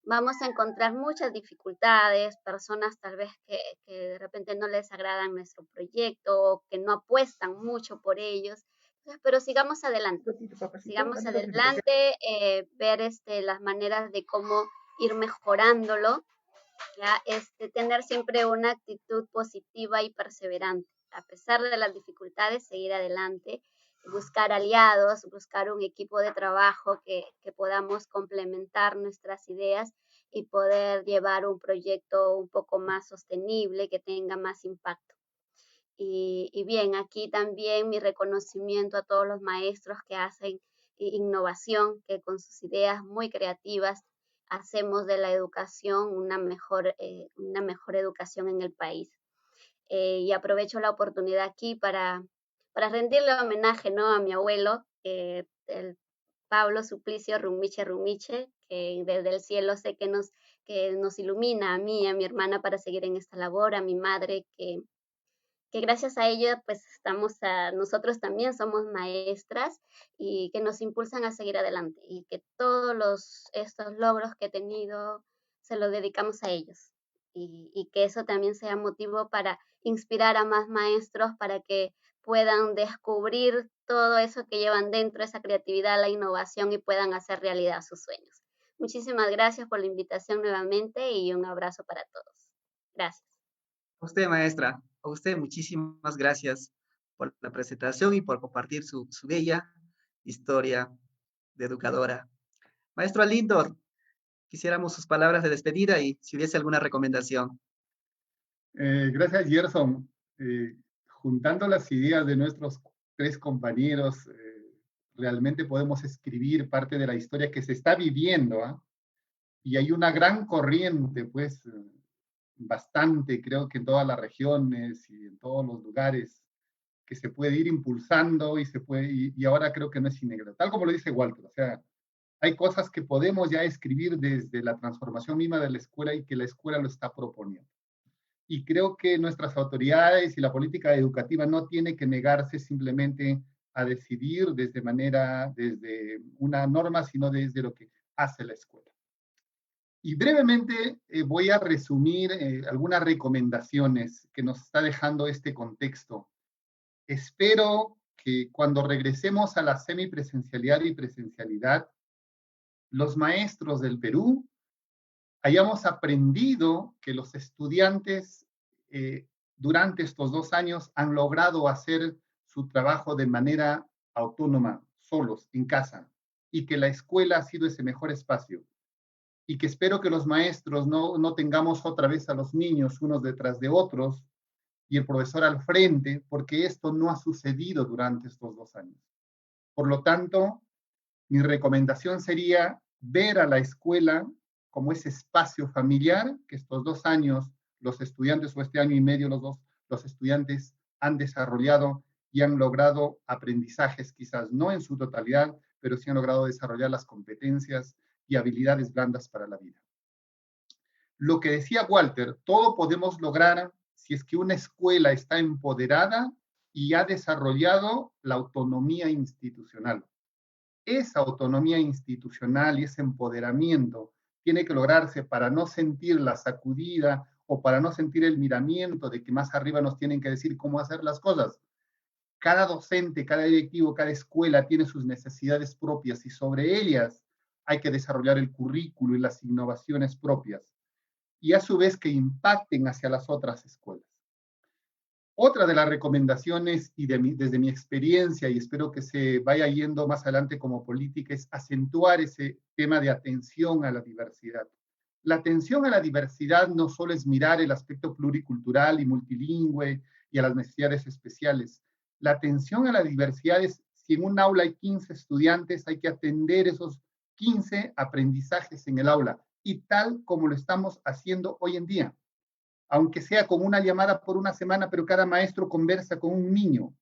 vamos a encontrar muchas dificultades, personas tal vez que de repente no les agradan nuestro proyecto o que no apuestan mucho por ellos, pero sigamos adelante, ver las maneras de cómo ir mejorándolo, ¿ya? Tener siempre una actitud positiva y perseverante, a pesar de las dificultades, seguir adelante, buscar aliados, buscar un equipo de trabajo que podamos complementar nuestras ideas y poder llevar un proyecto un poco más sostenible, que tenga más impacto. Y bien, aquí también mi reconocimiento a todos los maestros que hacen innovación, que con sus ideas muy creativas hacemos de la educación una mejor educación en el país. Y aprovecho la oportunidad aquí para rendirle homenaje, ¿no?, a mi abuelo, el Pablo Suplicio Rumiche Rumiche, que desde el cielo sé que nos ilumina a mí y a mi hermana para seguir en esta labor, a mi madre, que gracias a ella pues nosotros también somos maestras y que nos impulsan a seguir adelante y que todos estos logros que he tenido se los dedicamos a ellos y que eso también sea motivo para inspirar a más maestros para que puedan descubrir todo eso que llevan dentro, esa creatividad, la innovación y puedan hacer realidad sus sueños. Muchísimas gracias por la invitación nuevamente y un abrazo para todos. Gracias. A usted, maestra, a usted muchísimas gracias por la presentación y por compartir su bella historia de educadora. Maestro Alindor, quisiéramos sus palabras de despedida y si hubiese alguna recomendación. Gracias, Gerson. Juntando las ideas de nuestros tres compañeros, realmente podemos escribir parte de la historia que se está viviendo, ¿eh? Y hay una gran corriente, pues, bastante, creo que en todas las regiones y en todos los lugares que se puede ir impulsando y ahora creo que no es inevitable. Tal como lo dice Walter, o sea, hay cosas que podemos ya escribir desde la transformación misma de la escuela y que la escuela lo está proponiendo. Y creo que nuestras autoridades y la política educativa no tiene que negarse simplemente a decidir desde una norma, sino desde lo que hace la escuela. Y brevemente voy a resumir algunas recomendaciones que nos está dejando este contexto. Espero que cuando regresemos a la semipresencialidad y presencialidad, los maestros del Perú hayamos aprendido que los estudiantes durante estos 2 años han logrado hacer su trabajo de manera autónoma, solos, en casa, y que la escuela ha sido ese mejor espacio. Y que espero que los maestros no tengamos otra vez a los niños unos detrás de otros y el profesor al frente, porque esto no ha sucedido durante estos 2 años. Por lo tanto, mi recomendación sería ver a la escuela como ese espacio familiar que estos 2 años los estudiantes, o este año y medio los estudiantes han desarrollado y han logrado aprendizajes, quizás no en su totalidad, pero sí han logrado desarrollar las competencias y habilidades blandas para la vida. Lo que decía Walter, todo podemos lograr si es que una escuela está empoderada y ha desarrollado la autonomía institucional. Esa autonomía institucional y ese empoderamiento tiene que lograrse para no sentir la sacudida o para no sentir el miramiento de que más arriba nos tienen que decir cómo hacer las cosas. Cada docente, cada directivo, cada escuela tiene sus necesidades propias y sobre ellas hay que desarrollar el currículo y las innovaciones propias y a su vez que impacten hacia las otras escuelas. Otra de las recomendaciones, y desde mi experiencia, y espero que se vaya yendo más adelante como política, es acentuar ese tema de atención a la diversidad. La atención a la diversidad no solo es mirar el aspecto pluricultural y multilingüe y a las necesidades especiales. La atención a la diversidad es, si en un aula hay 15 estudiantes, hay que atender esos 15 aprendizajes en el aula, y tal como lo estamos haciendo hoy en día. Aunque sea con una llamada por una semana, pero cada maestro conversa con un niño,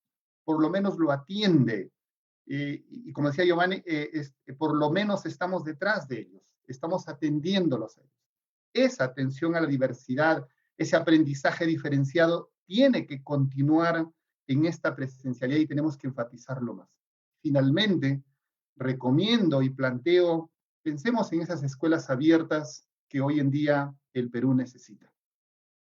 por lo menos lo atiende. Y como decía Giovanni, por lo menos estamos detrás de ellos, estamos atendiéndolos a ellos. Esa atención a la diversidad, ese aprendizaje diferenciado, tiene que continuar en esta presencialidad y tenemos que enfatizarlo más. Finalmente, recomiendo y planteo, pensemos en esas escuelas abiertas que hoy en día el Perú necesita.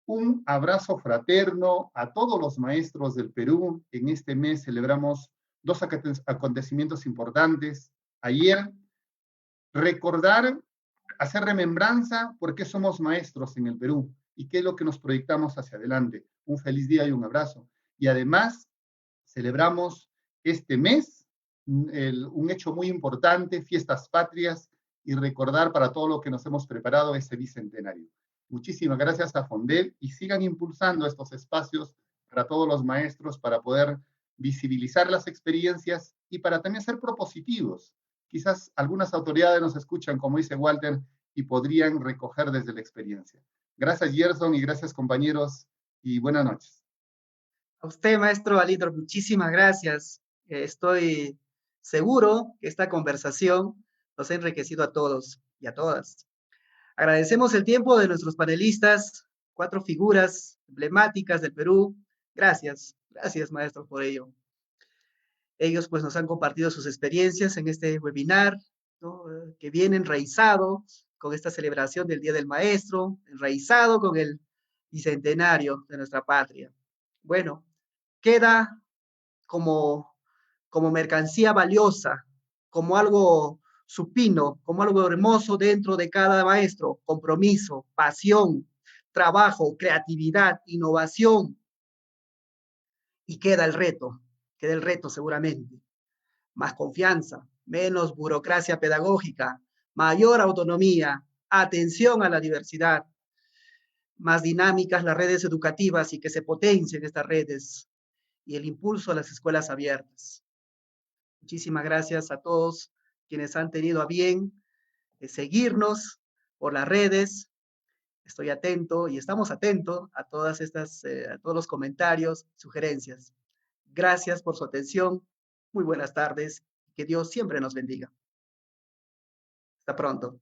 Un abrazo fraterno a todos los maestros del Perú. En este mes celebramos 2 acontecimientos importantes. Ayer, recordar, hacer remembranza por qué somos maestros en el Perú y qué es lo que nos proyectamos hacia adelante. Un feliz día y un abrazo. Y además, celebramos este mes un hecho muy importante, Fiestas Patrias, y recordar para todo lo que nos hemos preparado ese bicentenario. Muchísimas gracias a Fondep y sigan impulsando estos espacios para todos los maestros para poder visibilizar las experiencias y para también ser propositivos. Quizás algunas autoridades nos escuchan, como dice Walter, y podrían recoger desde la experiencia. Gracias, Gerson, y gracias, compañeros, y buenas noches. A usted, maestro Alidor, muchísimas gracias. Estoy seguro que esta conversación nos ha enriquecido a todos y a todas. Agradecemos el tiempo de nuestros panelistas, 4 figuras emblemáticas del Perú. Gracias, gracias, maestro, por ello. Ellos pues nos han compartido sus experiencias en este webinar, ¿no? Que viene enraizado con esta celebración del Día del Maestro, enraizado con el bicentenario de nuestra patria. Bueno, queda como mercancía valiosa, como algo supino, como algo hermoso dentro de cada maestro: compromiso, pasión, trabajo, creatividad, innovación. Y queda el reto seguramente. Más confianza, menos burocracia pedagógica, mayor autonomía, atención a la diversidad, más dinámicas las redes educativas y que se potencien estas redes, y el impulso a las escuelas abiertas. Muchísimas gracias a todos quienes han tenido a bien seguirnos por las redes. Estoy atento y estamos atentos a todas estas, a todos los comentarios, sugerencias. Gracias por su atención. Muy buenas tardes. Que Dios siempre nos bendiga. Hasta pronto.